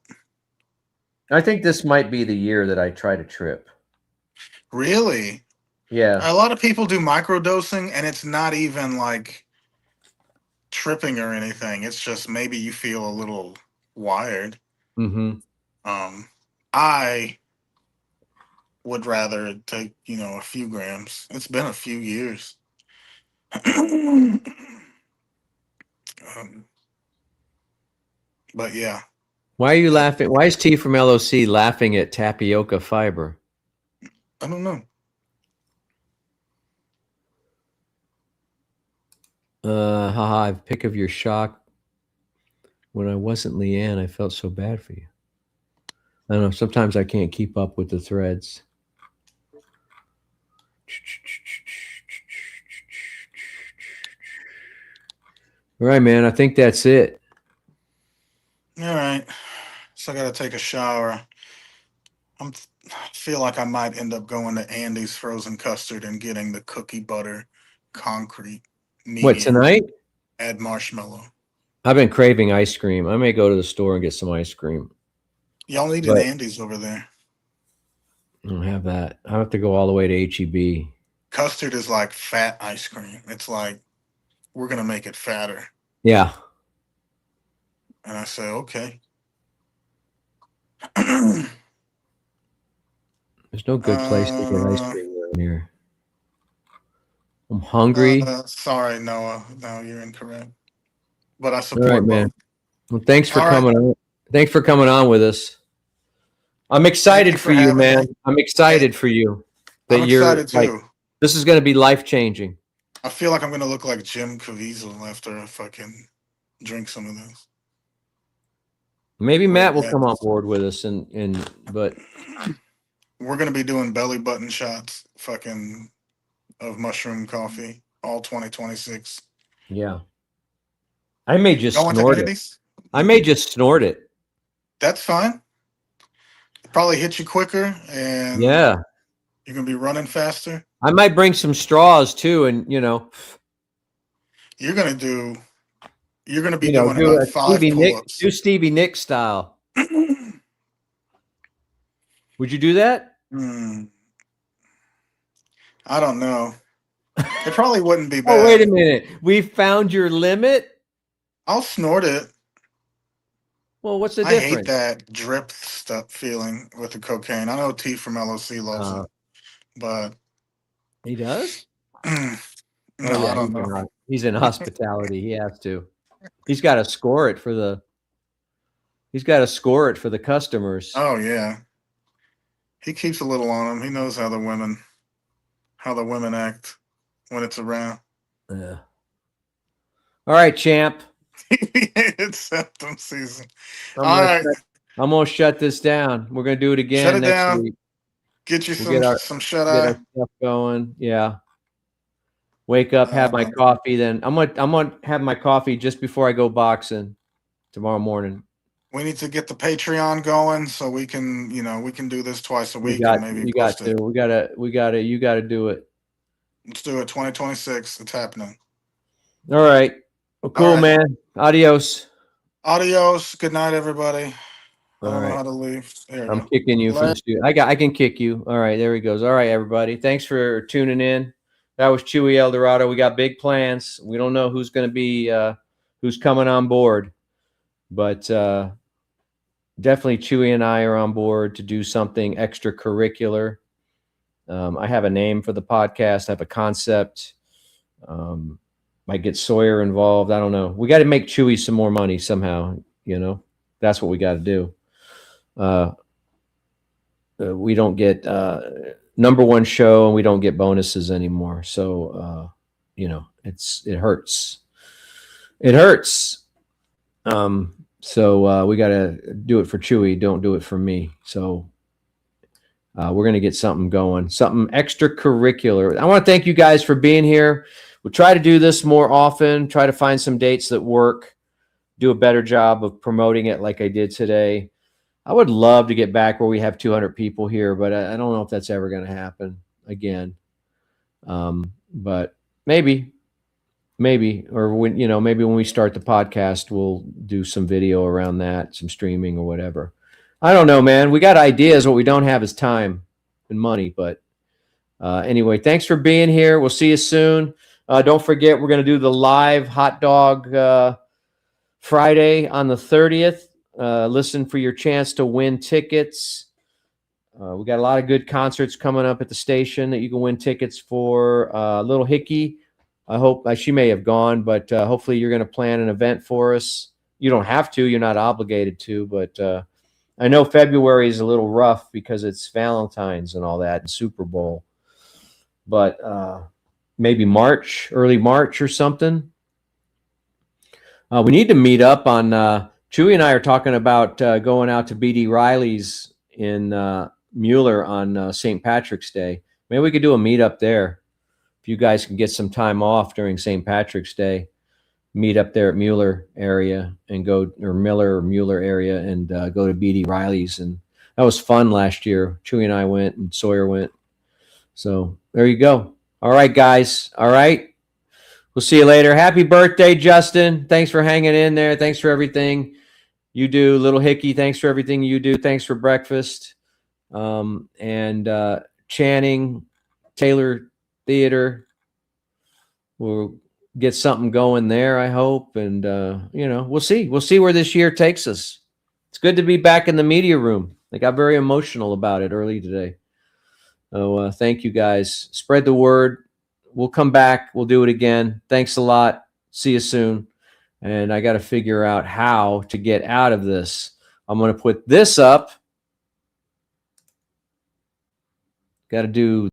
I think this might be the year that I try to trip. Really? Yeah. A lot of people do microdosing, and it's not even like tripping or anything. It's just maybe you feel a little wired. Mm-hmm. I would rather take, a few grams. It's been a few years. um, but yeah, Why are you laughing? Why is T from LOC laughing at tapioca fiber? I don't know. Haha, pick of your shock. When I wasn't Leanne, I felt so bad for you. I don't know. Sometimes I can't keep up with the threads. All right, man. I think that's it. All right. So I got to take a shower. I feel like I might end up going to Andy's frozen custard and getting the cookie butter concrete What, medium. tonight? Add marshmallow. I've been craving ice cream. I may go to the store and get some ice cream. Y'all need an But Andy's over there. I don't have that. I have to go all the way to HEB. Custard is like fat ice cream. It's like we're going to make it fatter. Yeah. And I said, okay. There's no good place to get ice cream around here. I'm hungry. Sorry, Noah. No, you're incorrect. But I All right, support man. both. Well, thanks for All right. coming on. Thanks for coming on with us. I'm Thank excited you for for you, having man. me. I'm excited for you that I'm you're excited like, too. this is going to be life changing. I feel like I'm going to look like Jim Caviezel after I fucking drink some of this. Maybe Matt will Red. come on board with us, but We're going to be doing belly button shots fucking of mushroom coffee all 2026. yeah, I may just Going to snort it. Andy's? I may just snort it. That's fine. Probably hit you quicker and Yeah, you're going to be running faster. I might bring some straws too, and You're going to be doing do about a 5 pull-ups. do Stevie Nicks style. Would you do that? I don't know. It probably wouldn't be Oh, wait a bad. minute. We found your limit. I'll snort it. Well, what's the I hate difference? that drip stuff feeling with the cocaine. I know T from LOC loves it, but He does? no, Oh yeah, I don't know. he's in hospitality. He has to. He's got to score it for the. He's got to score it for the customers. Oh yeah, he keeps a little on him. He knows how the women act when it's around. Yeah. All right, champ. It's septum season. I'm All gonna right, shut this down. We're gonna do it again shut it next down. week. Get you We'll some shut get eye. our stuff going. Yeah. Wake up, have my coffee. Then I'm gonna have my coffee just before I go boxing tomorrow morning. We need to get the Patreon going so we can do this twice a week and maybe You got post to. it. We gotta. You gotta do it. Let's do it. 2026. It's happening. All right. Well, cool, right. man. Adios. Adios. Good night, everybody. I don't know how to leave. There I'm kicking you from the studio. I can kick you. All right, there he goes. All right, everybody. Thanks for tuning in. That was Chewy Eldorado. We got big plans. We don't know who's going to be who's coming on board, but definitely Chewy and I are on board to do something extracurricular. I have a name for the podcast. I have a concept. Might get Sawyer involved. I don't know. We got to make Chewy some more money somehow. That's what we got to do. We don't get number one show and we don't get bonuses anymore. So, it hurts. It hurts. So we got to do it for Chewy. Don't do it for me. So we're going to get something going, something extracurricular. I want to thank you guys for being here. We'll try to do this more often, try to find some dates that work, do a better job of promoting it like I did today. I would love to get back where we have 200 people here, but I don't know if that's ever going to happen again. But maybe, or maybe when we start the podcast, we'll do some video around that, some streaming or whatever. I don't know, man. We got ideas. What we don't have is time and money. But anyway, thanks for being here. We'll see you soon. Don't forget, we're going to do the live hot dog Friday on the 30th. Listen for your chance to win tickets. We got a lot of good concerts coming up at the station that you can win tickets for. Little Hickey, I hope she may have gone, but hopefully you're going to plan an event for us. You don't have to, you're not obligated to, but I know February is a little rough because it's Valentine's and all that and Super Bowl, but maybe early March or something. We need to meet up on Chewy and I are talking about going out to BD Riley's in Mueller on St. Patrick's Day. Maybe we could do a meetup there. If you guys can get some time off during St. Patrick's Day, meet up there at Mueller area and Mueller area and go to BD Riley's. And that was fun last year. Chewy and I went and Sawyer went. So there you go. All right, guys. All right. We'll see you later. Happy birthday, Justin. Thanks for hanging in there. Thanks for everything you do. Little Hickey, thanks for everything you do. Thanks for breakfast. And Channing, Taylor Theater. get something going there, I hope. And, you know, we'll see. We'll see where this year takes us. It's good to be back in the media room. I got very emotional about it early today. So thank you guys. Spread the word. We'll come back. We'll do it again. Thanks a lot. See you soon. And I got to figure out how to get out of this. I'm going to put this up. Got to do